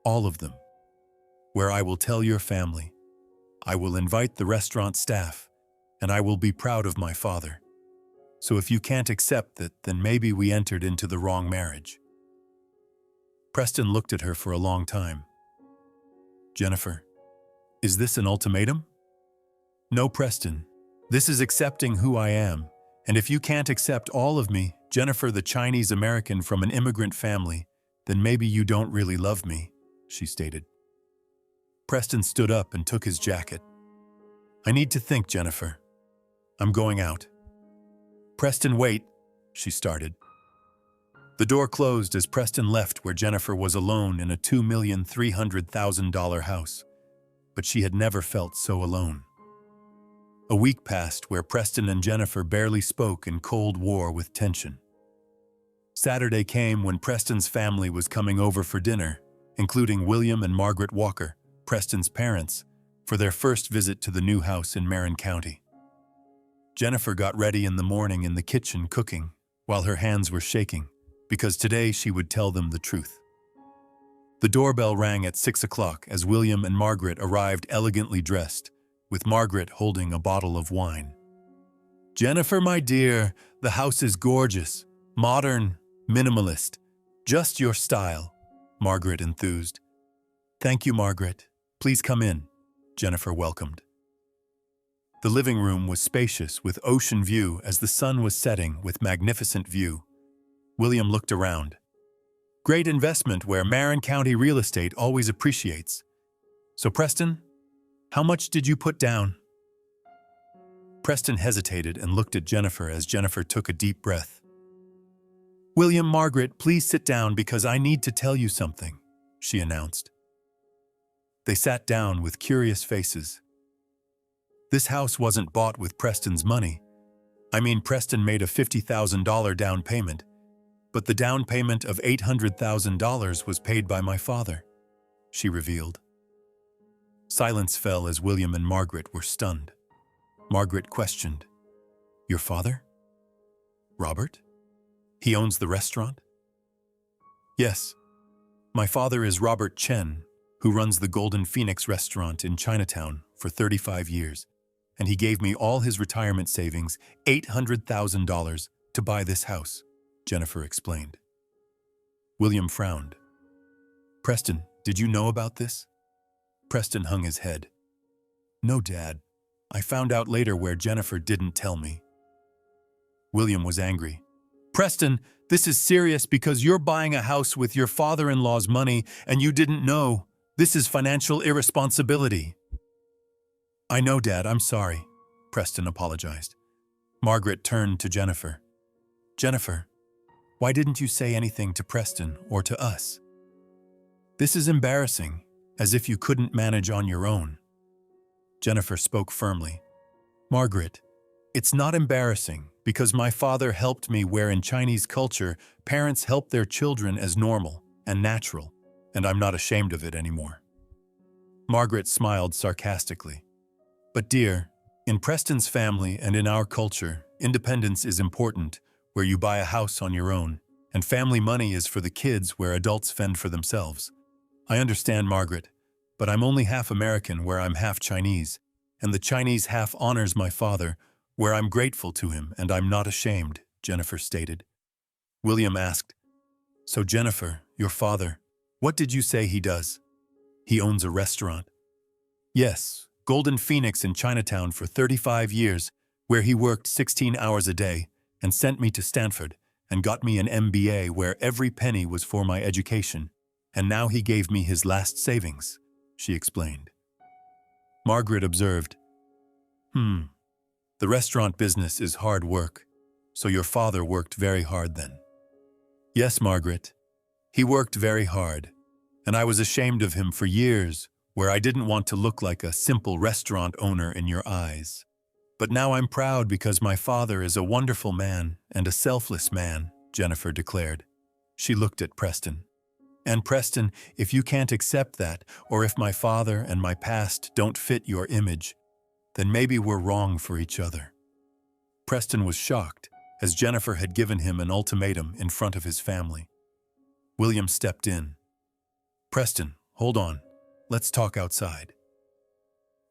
all of them, where I will tell your family, I will invite the restaurant staff, and I will be proud of my father. So if you can't accept that, then maybe we entered into the wrong marriage. Preston looked at her for a long time. Jennifer, is this an ultimatum? No, Preston. This is accepting who I am. And if you can't accept all of me, Jennifer, the Chinese American from an immigrant family, then maybe you don't really love me, she stated. Preston stood up and took his jacket. I need to think, Jennifer. I'm going out. Preston, wait, she started. The door closed as Preston left where Jennifer was alone in a $2,300,000 house. But she had never felt so alone. A week passed where Preston and Jennifer barely spoke in cold war with tension. Saturday came when Preston's family was coming over for dinner, including William and Margaret Walker, Preston's parents, for their first visit to the new house in Marin County. Jennifer got ready in the morning in the kitchen cooking, while her hands were shaking, because today she would tell them the truth. The doorbell rang at 6 o'clock as William and Margaret arrived elegantly dressed, with Margaret holding a bottle of wine. "Jennifer, my dear, the house is gorgeous, modern, minimalist, just your style," Margaret enthused. "Thank you, Margaret. Please come in," Jennifer welcomed. The living room was spacious with ocean view as the sun was setting with magnificent view. William looked around. "Great investment where Marin County real estate always appreciates. So Preston, how much did you put down?" Preston hesitated and looked at Jennifer as Jennifer took a deep breath. "William, Margaret, please sit down because I need to tell you something," she announced. They sat down with curious faces. This house wasn't bought with Preston's money. Preston made a $50,000 down payment, but the down payment of $800,000 was paid by my father, she revealed. Silence fell as William and Margaret were stunned. Margaret questioned, "Your father? Robert? He owns the restaurant?" "Yes. My father is Robert Chen, who runs the Golden Phoenix restaurant in Chinatown for 35 years, and he gave me all his retirement savings, $800,000, to buy this house," Jennifer explained. William frowned. "Preston, did you know about this?" Preston hung his head. "No, Dad. I found out later where Jennifer didn't tell me." William was angry. "Preston, this is serious because you're buying a house with your father-in-law's money and you didn't know. This is financial irresponsibility." "I know, Dad, I'm sorry," Preston apologized. Margaret turned to Jennifer. "Jennifer, why didn't you say anything to Preston or to us? This is embarrassing, as if you couldn't manage on your own." Jennifer spoke firmly. "Margaret, it's not embarrassing because my father helped me where in Chinese culture, parents help their children as normal and natural, and I'm not ashamed of it anymore." Margaret smiled sarcastically. "But dear, in Preston's family and in our culture, independence is important, where you buy a house on your own, and family money is for the kids where adults fend for themselves. I understand, Margaret, but I'm only half American where I'm half Chinese, and the Chinese half honors my father, where I'm grateful to him and I'm not ashamed," Jennifer stated. William asked, "So Jennifer, your father, what did you say he does?" "He owns a restaurant." "Yes, Golden Phoenix in Chinatown for 35 years, where he worked 16 hours a day and sent me to Stanford and got me an MBA where every penny was for my education, and now he gave me his last savings," she explained. Margaret observed, The restaurant business is hard work, so your father worked very hard then." "Yes, Margaret. He worked very hard, and I was ashamed of him for years, where I didn't want to look like a simple restaurant owner in your eyes. But now I'm proud because my father is a wonderful man and a selfless man," Jennifer declared. She looked at Preston. "And Preston, if you can't accept that, or if my father and my past don't fit your image, then maybe we're wrong for each other." Preston was shocked, as Jennifer had given him an ultimatum in front of his family. William stepped in. "Preston, hold on. Let's talk outside."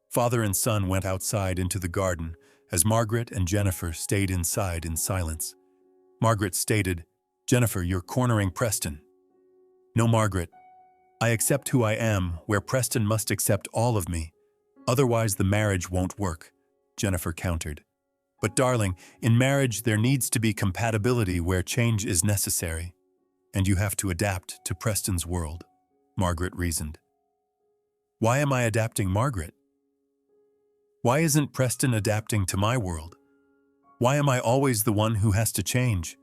Father and son went outside into the garden, as Margaret and Jennifer stayed inside in silence. Margaret stated, "Jennifer, you're cornering Preston." "No, Margaret. I accept who I am, where Preston must accept all of me. Otherwise the marriage won't work," Jennifer countered. "But darling, in marriage there needs to be compatibility where change is necessary. And you have to adapt to Preston's world," Margaret reasoned. "Why am I adapting, Margaret? Why isn't Preston adapting to my world? Why am I always the one who has to change?"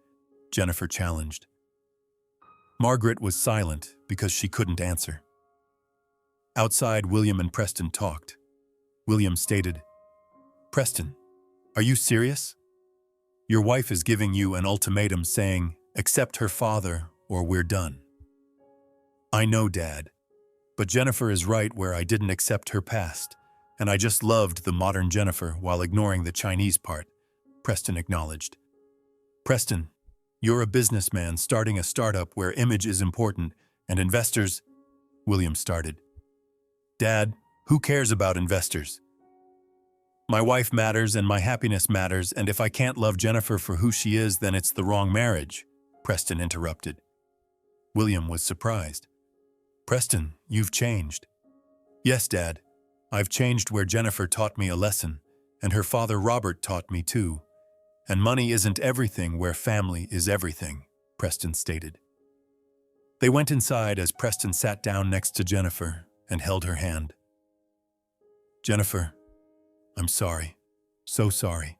Jennifer challenged. Margaret was silent because she couldn't answer. Outside, William and Preston talked. William stated, "Preston, are you serious? Your wife is giving you an ultimatum saying, accept her father or we're done." "I know, Dad, but Jennifer is right where I didn't accept her past, And I just loved the modern Jennifer while ignoring the Chinese part, Preston acknowledged. Preston, you're a businessman starting a startup where image is important and investors, William started. Dad, who cares about investors? My wife matters and my happiness matters, and if I can't love Jennifer for who she is, then it's the wrong marriage, Preston interrupted. William was surprised. Preston, you've changed. Yes, Dad. I've changed where Jennifer taught me a lesson, and her father Robert taught me too. And money isn't everything where family is everything, Preston stated. They went inside as Preston sat down next to Jennifer and held her hand. Jennifer, I'm sorry. So sorry.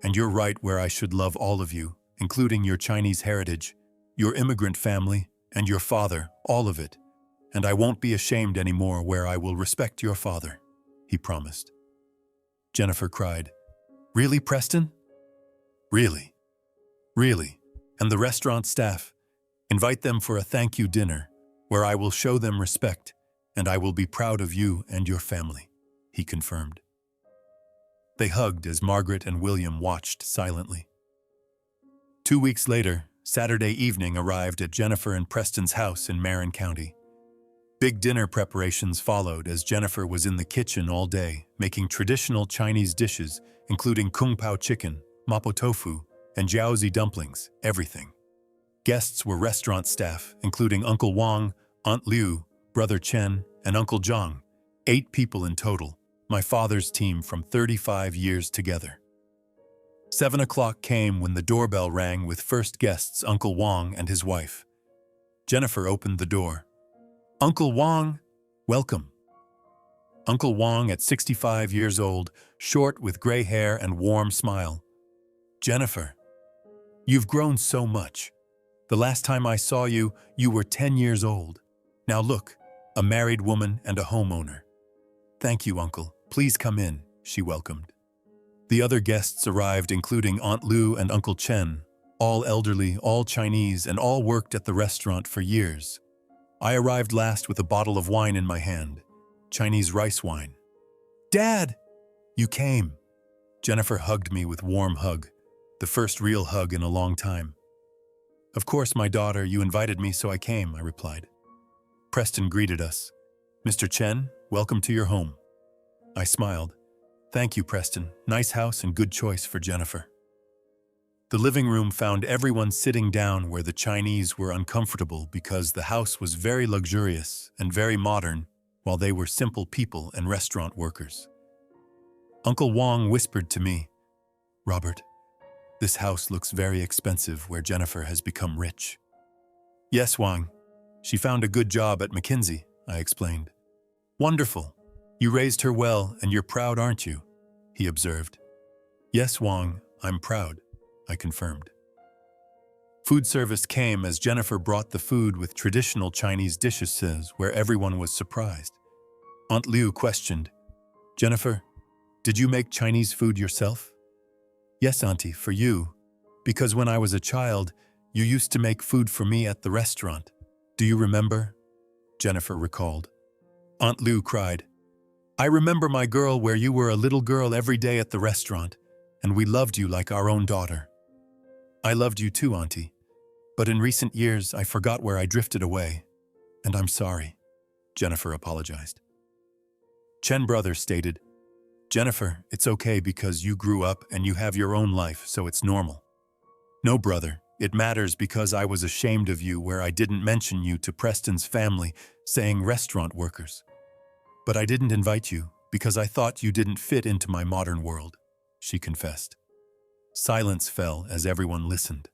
And you're right where I should love all of you, including your Chinese heritage, your immigrant family, and your father, all of it. And I won't be ashamed anymore where I will respect your father, he promised. Jennifer cried, Really, Preston? Really. Really. And the restaurant staff, invite them for a thank you dinner, where I will show them respect, and I will be proud of you and your family, he confirmed. They hugged as Margaret and William watched silently. 2 weeks later, Saturday evening arrived at Jennifer and Preston's house in Marin County. Big dinner preparations followed as Jennifer was in the kitchen all day, making traditional Chinese dishes, including kung pao chicken, mapo tofu, and jiaozi dumplings, everything. Guests were restaurant staff, including Uncle Wang, Aunt Liu, Brother Chen, and Uncle Zhang, 8 people in total, my father's team from 35 years together. 7 o'clock came when the doorbell rang with first guests Uncle Wang and his wife. Jennifer opened the door. Uncle Wang, welcome. Uncle Wang, at 65 years old, short with gray hair and warm smile. Jennifer, you've grown so much. The last time I saw you, you were 10 years old. Now look, a married woman and a homeowner. Thank you, Uncle. Please come in, she welcomed. The other guests arrived, including Aunt Lu and Uncle Chen, all elderly, all Chinese, and all worked at the restaurant for years. I arrived last with a bottle of wine in my hand, Chinese rice wine. Dad! You came. Jennifer hugged me with warm hug, the first real hug in a long time. Of course, my daughter, you invited me, so I came, I replied. Preston greeted us. Mr. Chen, welcome to your home. I smiled. Thank you, Preston. Nice house and good choice for Jennifer. The living room found everyone sitting down where the Chinese were uncomfortable because the house was very luxurious and very modern, while they were simple people and restaurant workers. Uncle Wang whispered to me, Robert, this house looks very expensive where Jennifer has become rich. Yes, Wang. She found a good job at McKinsey, I explained. Wonderful. You raised her well and you're proud, aren't you? He observed. Yes, Wang, I'm proud, I confirmed. Food service came as Jennifer brought the food with traditional Chinese dishes where everyone was surprised. Aunt Liu questioned, Jennifer, did you make Chinese food yourself? Yes, Auntie, for you. Because when I was a child, you used to make food for me at the restaurant. Do you remember? Jennifer recalled. Aunt Liu cried, I remember, my girl, where you were a little girl every day at the restaurant, and we loved you like our own daughter. I loved you too, Auntie. But in recent years, I forgot where I drifted away. And I'm sorry, Jennifer apologized. Chen brother stated, Jennifer, it's okay because you grew up and you have your own life, so it's normal. No, brother, it matters because I was ashamed of you where I didn't mention you to Preston's family, saying restaurant workers. But I didn't invite you because I thought you didn't fit into my modern world, she confessed. Silence fell as everyone listened.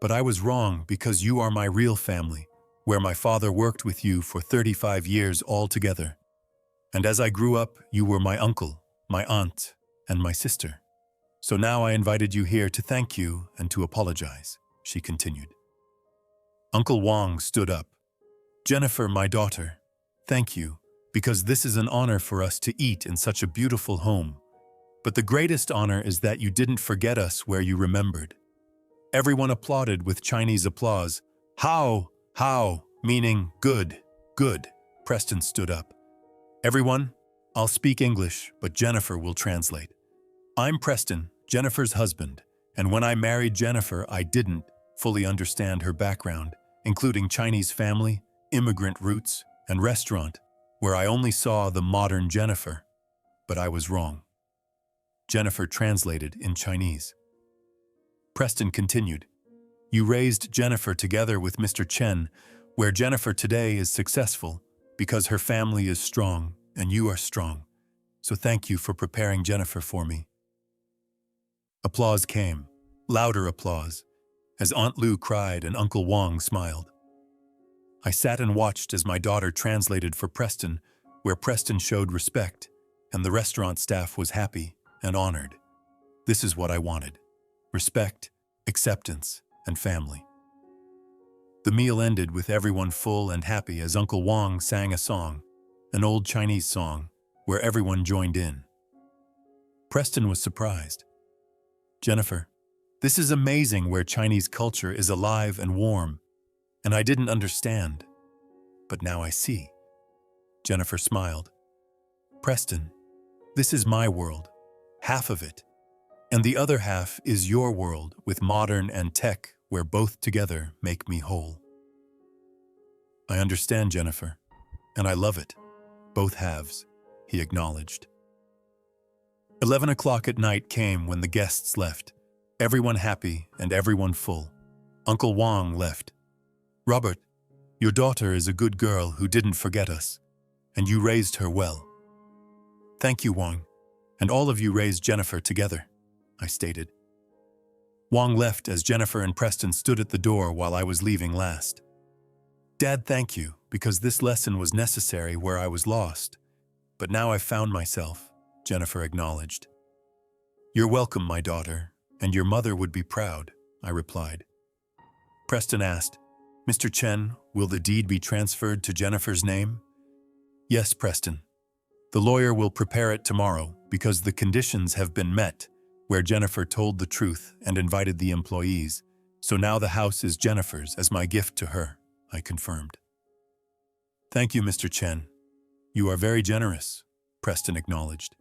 But I was wrong because you are my real family, where my father worked with you for 35 years altogether. And as I grew up, you were my uncle, my aunt, and my sister. So now I invited you here to thank you and to apologize, she continued. Uncle Wang stood up. Jennifer, my daughter, thank you, because this is an honor for us to eat in such a beautiful home. But the greatest honor is that you didn't forget us where you remembered. Everyone applauded with Chinese applause. How, meaning good, good. Preston stood up. Everyone, I'll speak English, but Jennifer will translate. I'm Preston, Jennifer's husband, and when I married Jennifer, I didn't fully understand her background, including Chinese family, immigrant roots, and restaurant, where I only saw the modern Jennifer. But I was wrong. Jennifer translated in Chinese. Preston continued, "You raised Jennifer together with Mr. Chen, where Jennifer today is successful because her family is strong and you are strong. So thank you for preparing Jennifer for me." Applause came, louder applause, as Aunt Lu cried and Uncle Wong smiled. I sat and watched as my daughter translated for Preston, where Preston showed respect, and the restaurant staff was happy and honored. This is what I wanted: respect, acceptance, and family. The meal ended with everyone full and happy as Uncle Wong sang a song, an old Chinese song, where everyone joined in. Preston was surprised. "Jennifer, this is amazing where Chinese culture is alive and warm, and I didn't understand, but now I see." Jennifer smiled. "Preston, this is my world, half of it, and the other half is your world with modern and tech where both together make me whole." "I understand, Jennifer, and I love it. Both halves," he acknowledged. 11 o'clock at night came when the guests left, everyone happy and everyone full. Uncle Wong left. "Robert, your daughter is a good girl who didn't forget us, and you raised her well." "Thank you, Wong, and all of you raised Jennifer together," I stated. Wong left as Jennifer and Preston stood at the door while I was leaving last. "Dad, thank you, because this lesson was necessary where I was lost. But now I've found myself," Jennifer acknowledged. "You're welcome, my daughter, and your mother would be proud," I replied. Preston asked, "Mr. Chen, will the deed be transferred to Jennifer's name?" "Yes, Preston. The lawyer will prepare it tomorrow because the conditions have been met, where Jennifer told the truth and invited the employees, so now the house is Jennifer's as my gift to her," I confirmed. "Thank you, Mr. Chen. You are very generous," Preston acknowledged.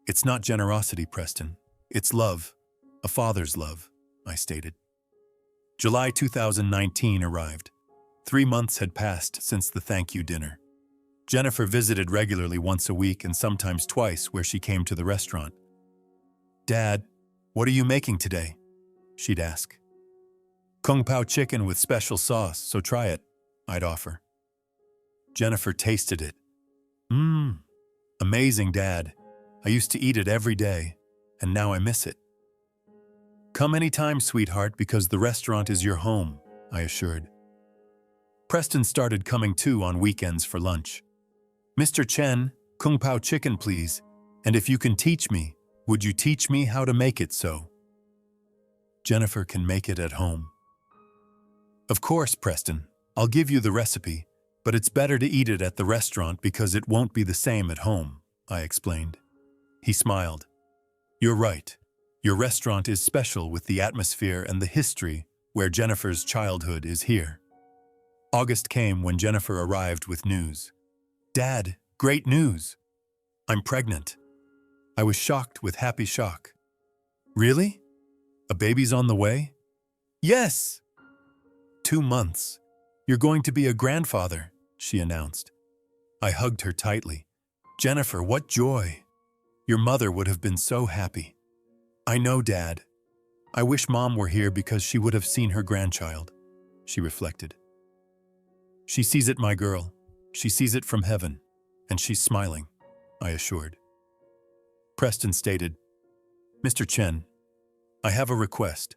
"It's not generosity, Preston. It's love, a father's love," I stated. July 2019 arrived. 3 months had passed since the thank you dinner. Jennifer visited regularly once a week and sometimes twice where she came to the restaurant. "Dad, what are you making today?" she'd ask. "Kung Pao chicken with special sauce, so try it," I'd offer. Jennifer tasted it. Amazing, Dad. I used to eat it every day, and now I miss it." "Come anytime, sweetheart, because the restaurant is your home," I assured. Preston started coming too on weekends for lunch. "Mr. Chen, Kung Pao chicken, please, and if you can teach me, would you teach me how to make it so?" Jennifer can make it at home. "Of course, Preston. I'll give you the recipe, but it's better to eat it at the restaurant because it won't be the same at home," I explained. He smiled. "You're right. Your restaurant is special with the atmosphere and the history where Jennifer's childhood is here." August came when Jennifer arrived with news. "Dad, great news. I'm pregnant." I was shocked with happy shock. "Really? A baby's on the way?" "Yes!" 2 months. You're going to be a grandfather," she announced. I hugged her tightly. "Jennifer, what joy! Your mother would have been so happy." "I know, Dad. I wish Mom were here because she would have seen her grandchild," she reflected. "She sees it, my girl. She sees it from heaven, and she's smiling," I assured. Preston stated, "Mr. Chen, I have a request.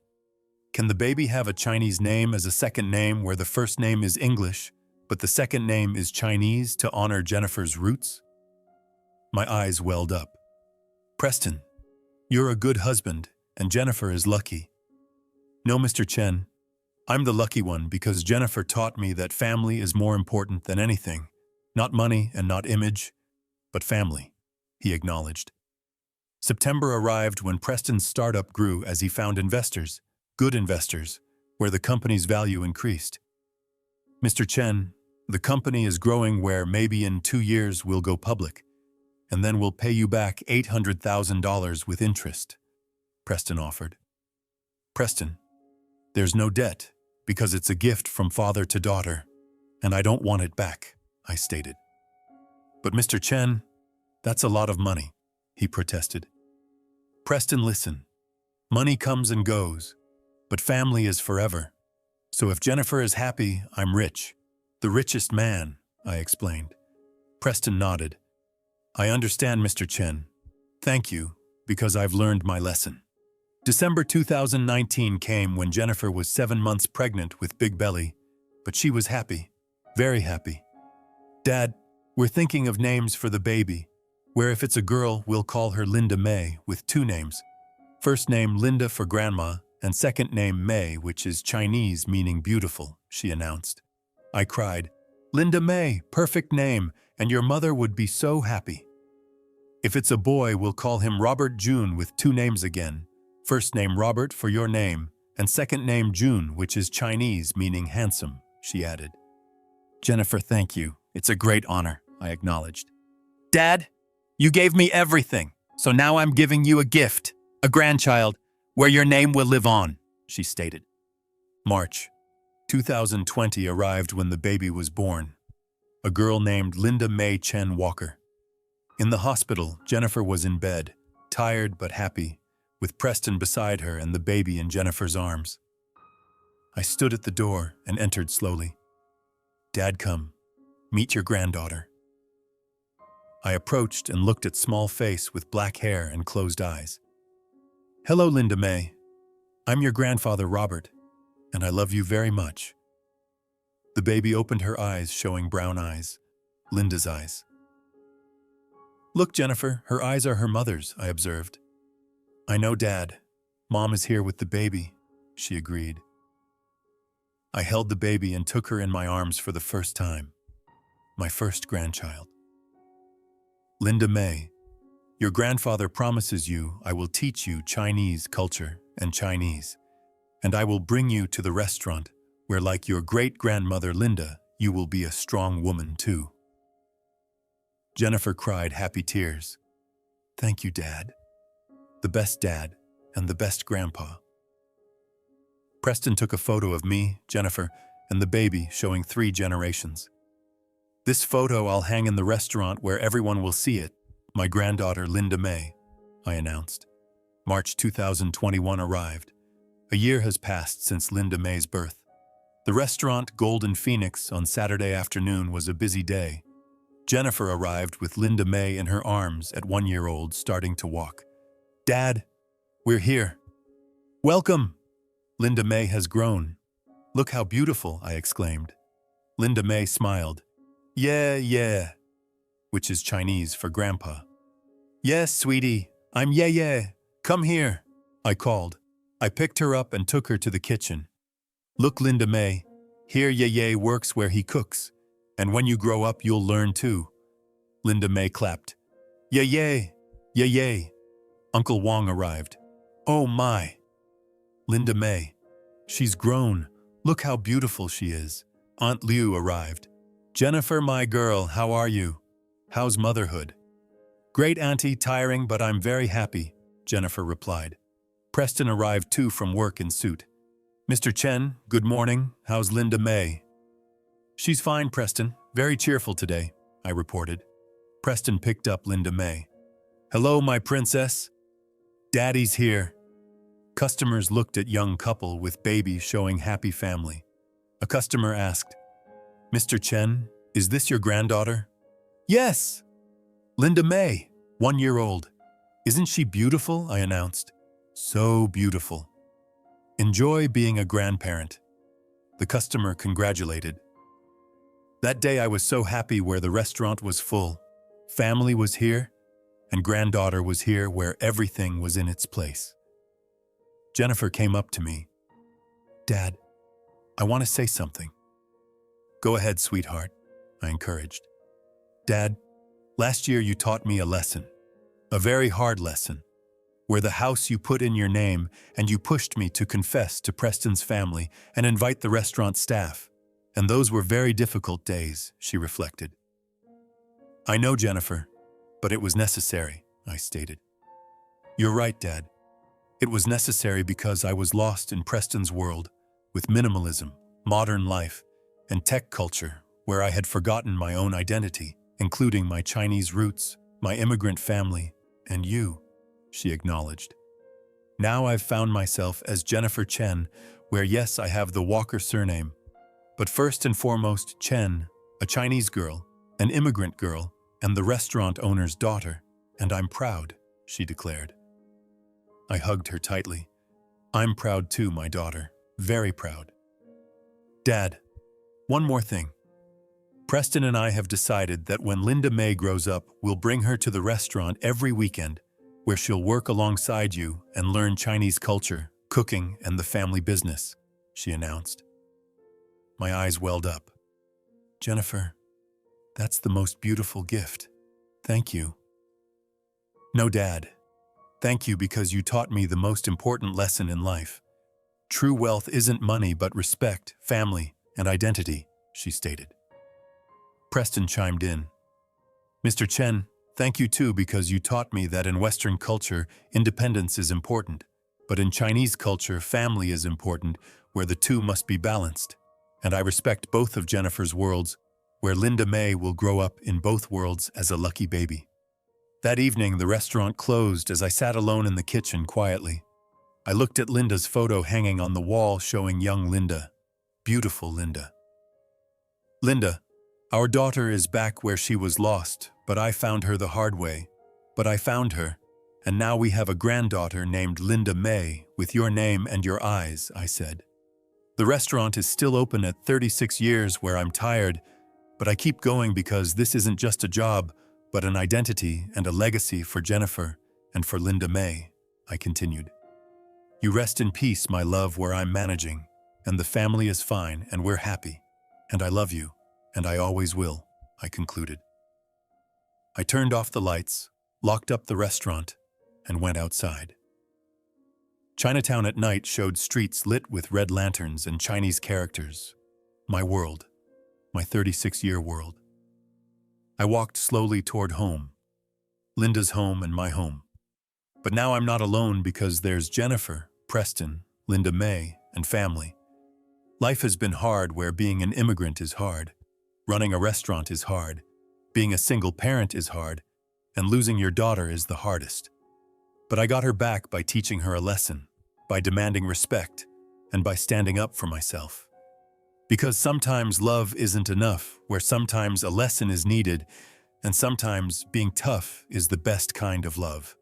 Can the baby have a Chinese name as a second name where the first name is English, but the second name is Chinese to honor Jennifer's roots?" My eyes welled up. "Preston, you're a good husband, and Jennifer is lucky." "No, Mr. Chen. I'm the lucky one because Jennifer taught me that family is more important than anything. Not money and not image, but family," he acknowledged. September arrived when Preston's startup grew as he found investors, good investors, where the company's value increased. "Mr. Chen, the company is growing where maybe in 2 years we'll go public. and then we'll pay you back $800,000 with interest, Preston offered. Preston, there's no debt, because it's a gift from father to daughter, and I don't want it back, I stated. But Mr. Chen, that's a lot of money, he protested. Preston, listen. Money comes and goes, but family is forever. So if Jennifer is happy, I'm rich. The richest man, I explained. Preston nodded. I understand, Mr. Chen. Thank you, because I've learned my lesson. December 2019 came when Jennifer was 7 months pregnant with Big Belly, but she was happy, very happy. Dad, we're thinking of names for the baby, where if it's a girl, we'll call her Linda May with 2 names. First name Linda for grandma, and second name May, which is Chinese meaning beautiful, she announced. I cried, Linda May, perfect name, and your mother would be so happy. If it's a boy, we'll call him Robert June with 2 names again. First name Robert for your name, and second name June, which is Chinese meaning handsome, she added. Jennifer, thank you. It's a great honor, I acknowledged. Dad, you gave me everything, so now I'm giving you a gift, a grandchild, where your name will live on, she stated. March 2020 arrived when the baby was born, a girl named Linda May Chen Walker. In the hospital, Jennifer was in bed, tired but happy, with Preston beside her and the baby in Jennifer's arms. I stood at the door and entered slowly. Dad, come. Meet your granddaughter. I approached and looked at small face with black hair and closed eyes. Hello, Linda May. I'm your grandfather, Robert, and I love you very much. The baby opened her eyes, showing brown eyes, Linda's eyes. Look, Jennifer, her eyes are her mother's, I observed. I know, Dad. Mom is here with the baby, she agreed. I held the baby and took her in my arms for the first time. My first grandchild. Linda May, your grandfather promises you I will teach you Chinese culture and Chinese, and I will bring you to the restaurant where, like your great-grandmother Linda, you will be a strong woman too. Jennifer cried happy tears. Thank you, Dad. The best dad and the best grandpa. Preston took a photo of me, Jennifer, and the baby, showing 3 generations. This photo I'll hang in the restaurant where everyone will see it. My granddaughter, Linda May, I announced. March 2021 arrived. A year has passed since Linda May's birth. The restaurant Golden Phoenix on Saturday afternoon was a busy day. Jennifer arrived with Linda May in her arms at 1-year-old, starting to walk. Dad, we're here. Welcome. Linda May has grown. Look how beautiful, I exclaimed. Linda May smiled. Yeah, which is Chinese for grandpa. Yes, sweetie, I'm yeah. Come here, I called. I picked her up and took her to the kitchen. Look, Linda May, here Yeye works where he cooks, and when you grow up, you'll learn too. Linda May clapped. Yeye. Uncle Wong arrived. Oh my. Linda May. She's grown. Look how beautiful she is. Aunt Liu arrived. Jennifer, my girl, how are you? How's motherhood? Great, Auntie, tiring, but I'm very happy, Jennifer replied. Preston arrived too from work in suit. Mr. Chen, good morning. How's Linda May? She's fine, Preston. Very cheerful today, I reported. Preston picked up Linda May. Hello, my princess. Daddy's here. Customers looked at young couple with baby showing happy family. A customer asked, Mr. Chen, is this your granddaughter? Yes. Linda May, 1-year-old. Isn't she beautiful? I announced. So beautiful. Enjoy being a grandparent. The customer congratulated. That day I was so happy where the restaurant was full. Family was here, and granddaughter was here where everything was in its place. Jennifer came up to me. Dad, I want to say something. Go ahead, sweetheart, I encouraged. Dad, last year you taught me a lesson, a very hard lesson, where the house you put in your name and you pushed me to confess to Preston's family and invite the restaurant staff. And those were very difficult days, she reflected. I know, Jennifer. But it was necessary, I stated. You're right, Dad. It was necessary because I was lost in Preston's world, with minimalism, modern life, and tech culture, where I had forgotten my own identity, including my Chinese roots, my immigrant family, and you, she acknowledged. Now I've found myself as Jennifer Chen, where yes, I have the Walker surname, but first and foremost Chen, a Chinese girl, an immigrant girl, and the restaurant owner's daughter, and I'm proud, she declared. I hugged her tightly. I'm proud too, my daughter, very proud. Dad, one more thing. Preston and I have decided that when Linda May grows up, we'll bring her to the restaurant every weekend, where she'll work alongside you and learn Chinese culture, cooking, and the family business, she announced. My eyes welled up. Jennifer, that's the most beautiful gift. Thank you. No, Dad. Thank you because you taught me the most important lesson in life. True wealth isn't money but respect, family, and identity, she stated. Preston chimed in. Mr. Chen, thank you too because you taught me that in Western culture, independence is important, but in Chinese culture, family is important, where the two must be balanced. And I respect both of Jennifer's worlds, where Linda May will grow up in both worlds as a lucky baby. That evening, the restaurant closed as I sat alone in the kitchen quietly. I looked at Linda's photo hanging on the wall showing young Linda. Beautiful Linda. Linda, our daughter is back where she was lost, but I found her the hard way. But I found her, and now we have a granddaughter named Linda May, with your name and your eyes, I said. The restaurant is still open at 36 years where I'm tired, but I keep going because this isn't just a job, but an identity and a legacy for Jennifer and for Linda May, I continued. You rest in peace, my love, where I'm managing, and the family is fine and we're happy, and I love you, and I always will, I concluded. I turned off the lights, locked up the restaurant, and went outside. Chinatown at night showed streets lit with red lanterns and Chinese characters. My world, my 36-year world. I walked slowly toward home, Linda's home and my home. But now I'm not alone because there's Jennifer, Preston, Linda May, and family. Life has been hard where being an immigrant is hard, running a restaurant is hard, being a single parent is hard, and losing your daughter is the hardest. But I got her back by teaching her a lesson, by demanding respect, and by standing up for myself. Because sometimes love isn't enough, where sometimes a lesson is needed, and sometimes being tough is the best kind of love.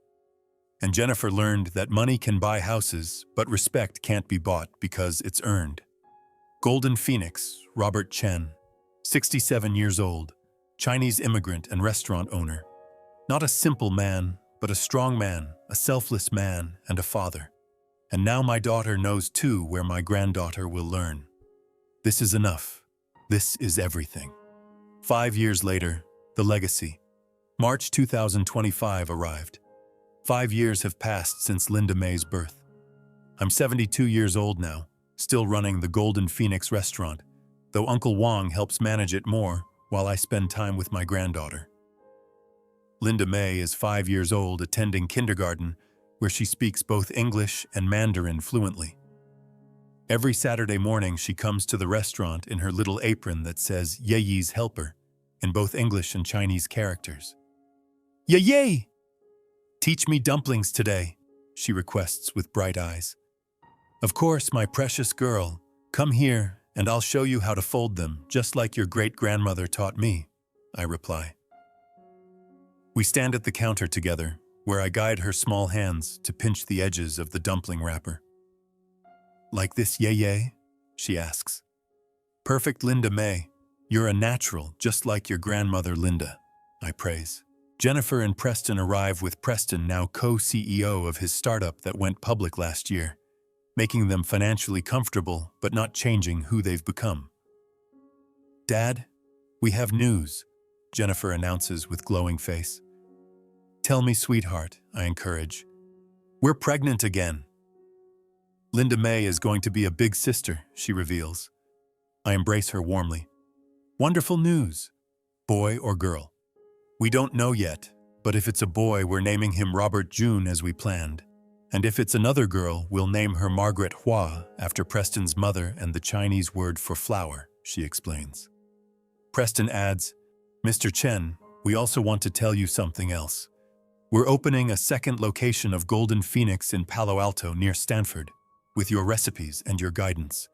And Jennifer learned that money can buy houses, but respect can't be bought because it's earned. Golden Phoenix, Robert Chen, 67 years old, Chinese immigrant and restaurant owner. Not a simple man, but a strong man, a selfless man, and a father. And now my daughter knows too where my granddaughter will learn. This is enough. This is everything. 5 years later, the legacy. March 2025 arrived. 5 years have passed since Linda May's birth. I'm 72 years old now, still running the Golden Phoenix restaurant, though Uncle Wong helps manage it more while I spend time with my granddaughter. Linda May is 5 years old, attending kindergarten, where she speaks both English and Mandarin fluently. Every Saturday morning, she comes to the restaurant in her little apron that says Ye Yi's helper in both English and Chinese characters. Ye Ye! Teach me dumplings today, she requests with bright eyes. Of course, my precious girl, come here and I'll show you how to fold them, just like your great-grandmother taught me, I reply. We stand at the counter together, where I guide her small hands to pinch the edges of the dumpling wrapper. Like this, Ye Ye? She asks. Perfect, Linda May. You're a natural, just like your grandmother Linda, I praise. Jennifer and Preston arrive with Preston now co-CEO of his startup that went public last year, making them financially comfortable but not changing who they've become. Dad, we have news, Jennifer announces with glowing face. Tell me, sweetheart, I encourage. We're pregnant again. Linda May is going to be a big sister, she reveals. I embrace her warmly. Wonderful news. Boy or girl? We don't know yet, But if it's a boy, we're naming him Robert June as we planned. And if it's another girl, we'll name her Margaret Hua after Preston's mother and the Chinese word for flower, she explains. Preston adds, Mr. Chen, we also want to tell you something else. We're opening a second location of Golden Phoenix in Palo Alto near Stanford, with your recipes and your guidance.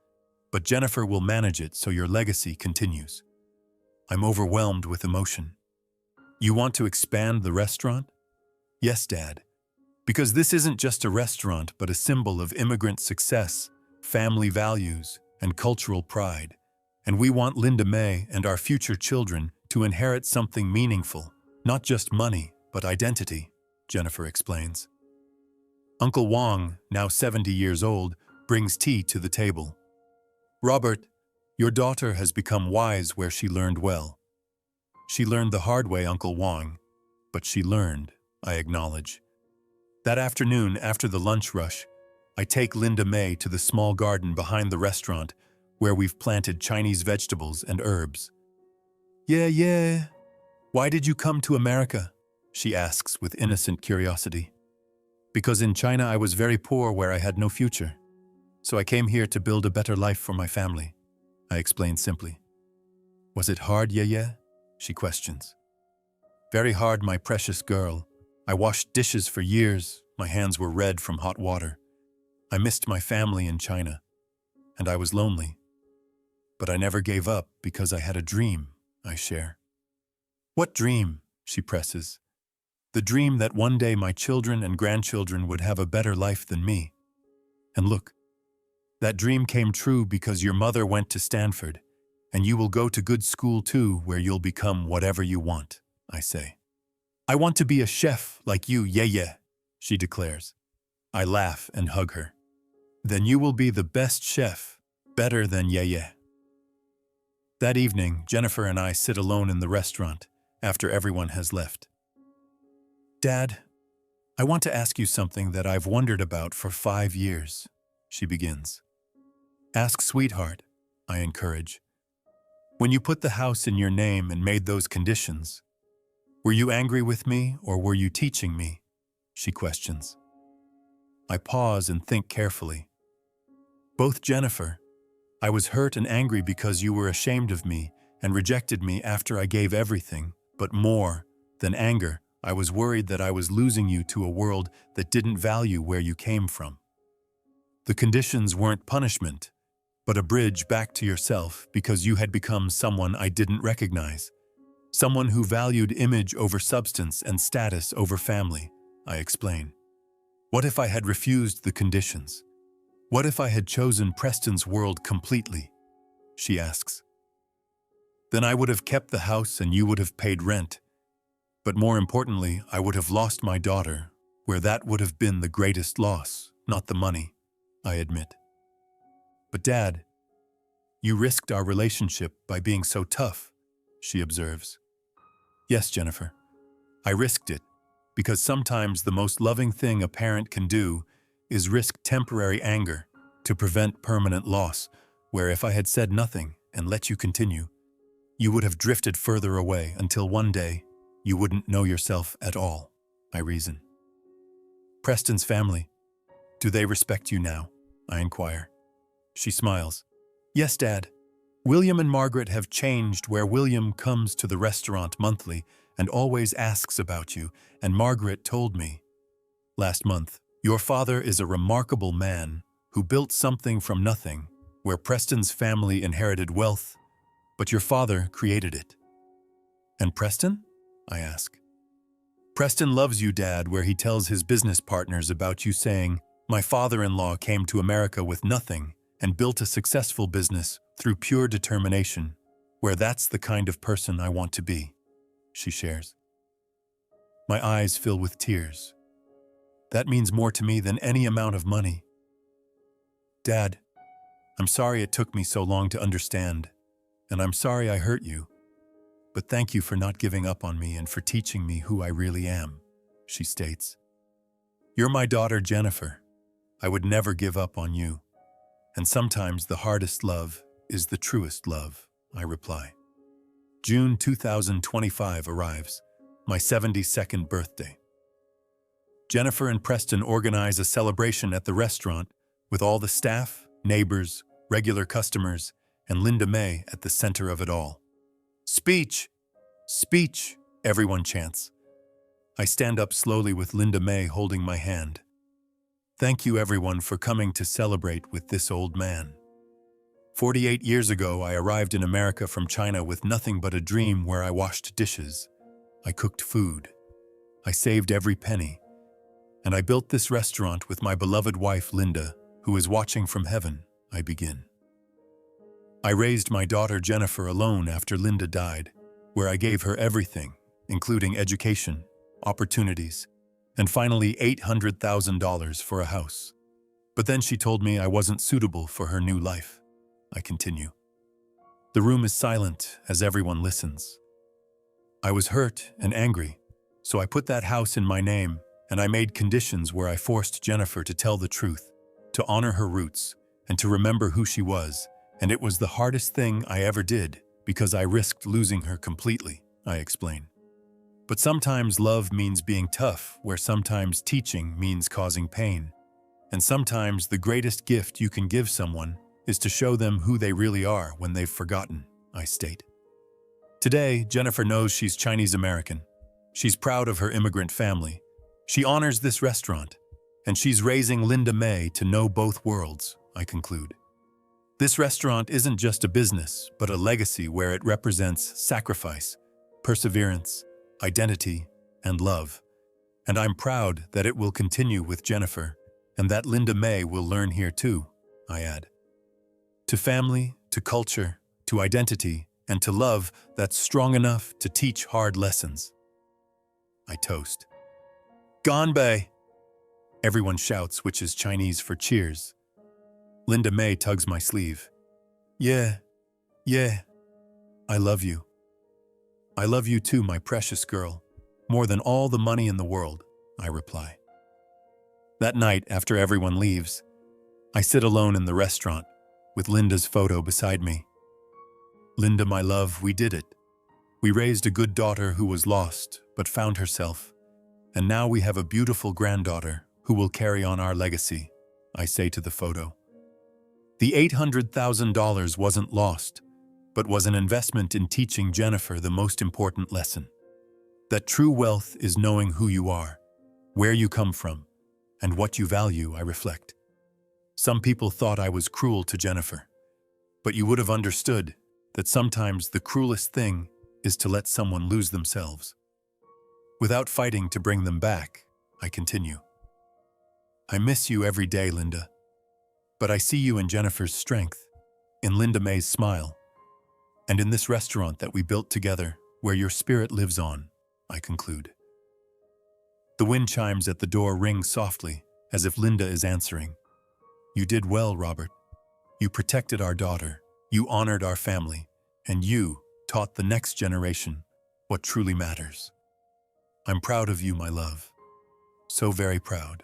But Jennifer will manage it so your legacy continues. I'm overwhelmed with emotion. You want to expand the restaurant? Yes, Dad. Because this isn't just a restaurant, but a symbol of immigrant success, family values, and cultural pride. And we want Linda May and our future children to inherit something meaningful, not just money, but identity, Jennifer explains. Uncle Wong, now 70 years old, brings tea to the table. Robert, your daughter has become wise where she learned well. She learned the hard way, Uncle Wong, but she learned, I acknowledge. That afternoon, after the lunch rush, I take Linda May to the small garden behind the restaurant where we've planted Chinese vegetables and herbs. Yeah. Why did you come to America? She asks with innocent curiosity. Because in China I was very poor where I had no future. So I came here to build a better life for my family, I explain simply. Was it hard, yeah? She questions. Very hard, my precious girl. I washed dishes for years. My hands were red from hot water. I missed my family in China, and I was lonely. But I never gave up because I had a dream, I share. What dream? She presses. The dream that one day my children and grandchildren would have a better life than me. And look, that dream came true because your mother went to Stanford, and you will go to good school too, where you'll become whatever you want, I say. I want to be a chef like you, yeah, she declares. I laugh and hug her. Then you will be the best chef, better than yeah. That evening, Jennifer and I sit alone in the restaurant after everyone has left. Dad, I want to ask you something that I've wondered about for 5 years, she begins. Ask, sweetheart, I encourage. When you put the house in your name and made those conditions, were you angry with me or were you teaching me? She questions. I pause and think carefully. Both, Jennifer. I was hurt and angry because you were ashamed of me and rejected me after I gave everything, but more than anger, I was worried that I was losing you to a world that didn't value where you came from. The conditions weren't punishment, but a bridge back to yourself because you had become someone I didn't recognize. Someone who valued image over substance and status over family, I explain. What if I had refused the conditions? What if I had chosen Preston's world completely? She asks. Then I would have kept the house and you would have paid rent. But more importantly, I would have lost my daughter, where that would have been the greatest loss, not the money, I admit. But Dad, you risked our relationship by being so tough, she observes. Yes, Jennifer, I risked it, because sometimes the most loving thing a parent can do is risk temporary anger to prevent permanent loss, where if I had said nothing and let you continue, you would have drifted further away until one day you wouldn't know yourself at all, I reason. Preston's family, do they respect you now? I inquire. She smiles. Yes, Dad. William and Margaret have changed where William comes to the restaurant monthly and always asks about you, and Margaret told me last month, your father is a remarkable man who built something from nothing, where Preston's family inherited wealth, but your father created it. And Preston? I ask. Preston loves you, Dad, where he tells his business partners about you saying, my father-in-law came to America with nothing and built a successful business through pure determination, where that's the kind of person I want to be, she shares. My eyes fill with tears. That means more to me than any amount of money. Dad, I'm sorry it took me so long to understand, and I'm sorry I hurt you. But thank you for not giving up on me and for teaching me who I really am, she states. You're my daughter, Jennifer. I would never give up on you. And sometimes the hardest love is the truest love, I reply. June 2025 arrives. my 72nd birthday. Jennifer and Preston organize a celebration at the restaurant with all the staff, neighbors, regular customers, and Linda May at the center of it all. Speech! Speech! Everyone chants. I stand up slowly with Linda May holding my hand. Thank you everyone for coming to celebrate with this old man. 48 years ago, I arrived in America from China with nothing but a dream where I washed dishes. I cooked food. I saved every penny. And I built this restaurant with my beloved wife, Linda, who is watching from heaven. I begin. I raised my daughter Jennifer alone after Linda died, where I gave her everything, including education, opportunities, and finally $800,000 for a house. But then she told me I wasn't suitable for her new life. I continue. The room is silent as everyone listens. I was hurt and angry, so I put that house in my name and I made conditions where I forced Jennifer to tell the truth, to honor her roots, and to remember who she was. And it was the hardest thing I ever did because I risked losing her completely, I explain. But sometimes love means being tough, where sometimes teaching means causing pain. And sometimes the greatest gift you can give someone is to show them who they really are when they've forgotten, I state. Today, Jennifer knows she's Chinese American. She's proud of her immigrant family. She honors this restaurant, and she's raising Linda May to know both worlds, I conclude. This restaurant isn't just a business, but a legacy where it represents sacrifice, perseverance, identity, and love. And I'm proud that it will continue with Jennifer, and that Linda May will learn here too, I add. To family, to culture, to identity, and to love that's strong enough to teach hard lessons. I toast. Ganbei! Everyone shouts, which is Chinese for cheers. Linda May tugs my sleeve. Yeah. I love you. I love you too, my precious girl. More than all the money in the world, I reply. That night, after everyone leaves, I sit alone in the restaurant with Linda's photo beside me. Linda, my love, we did it. We raised a good daughter who was lost but found herself. And now we have a beautiful granddaughter who will carry on our legacy, I say to the photo. The $800,000 wasn't lost, but was an investment in teaching Jennifer the most important lesson. That true wealth is knowing who you are, where you come from, and what you value, I reflect. Some people thought I was cruel to Jennifer, but you would have understood that sometimes the cruelest thing is to let someone lose themselves. Without fighting to bring them back, I continue. I miss you every day, Linda. But I see you in Jennifer's strength, in Linda May's smile, and in this restaurant that we built together, where your spirit lives on, I conclude. The wind chimes at the door rings softly, as if Linda is answering. You did well, Robert. You protected our daughter, you honored our family, and you taught the next generation what truly matters. I'm proud of you, my love. So very proud.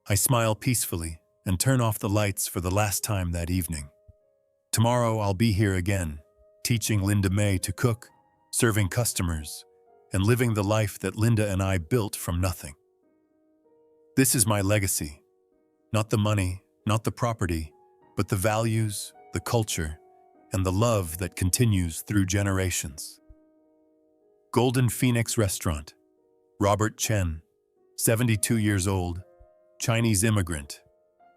I smile peacefully and turn off the lights for the last time that evening. Tomorrow I'll be here again, teaching Linda May to cook, serving customers, and living the life that Linda and I built from nothing. This is my legacy. Not the money, not the property, but the values, the culture, and the love that continues through generations. Golden Phoenix Restaurant. Robert Chen, 72 years old, Chinese immigrant,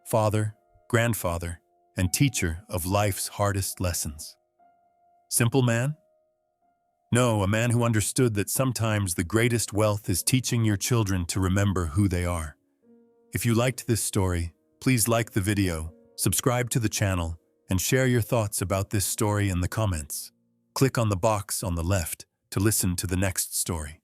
father, grandfather, and teacher of life's hardest lessons. Simple man? No, a man who understood that sometimes the greatest wealth is teaching your children to remember who they are. If you liked this story, please like the video, subscribe to the channel, and share your thoughts about this story in the comments. Click on the box on the left to listen to the next story.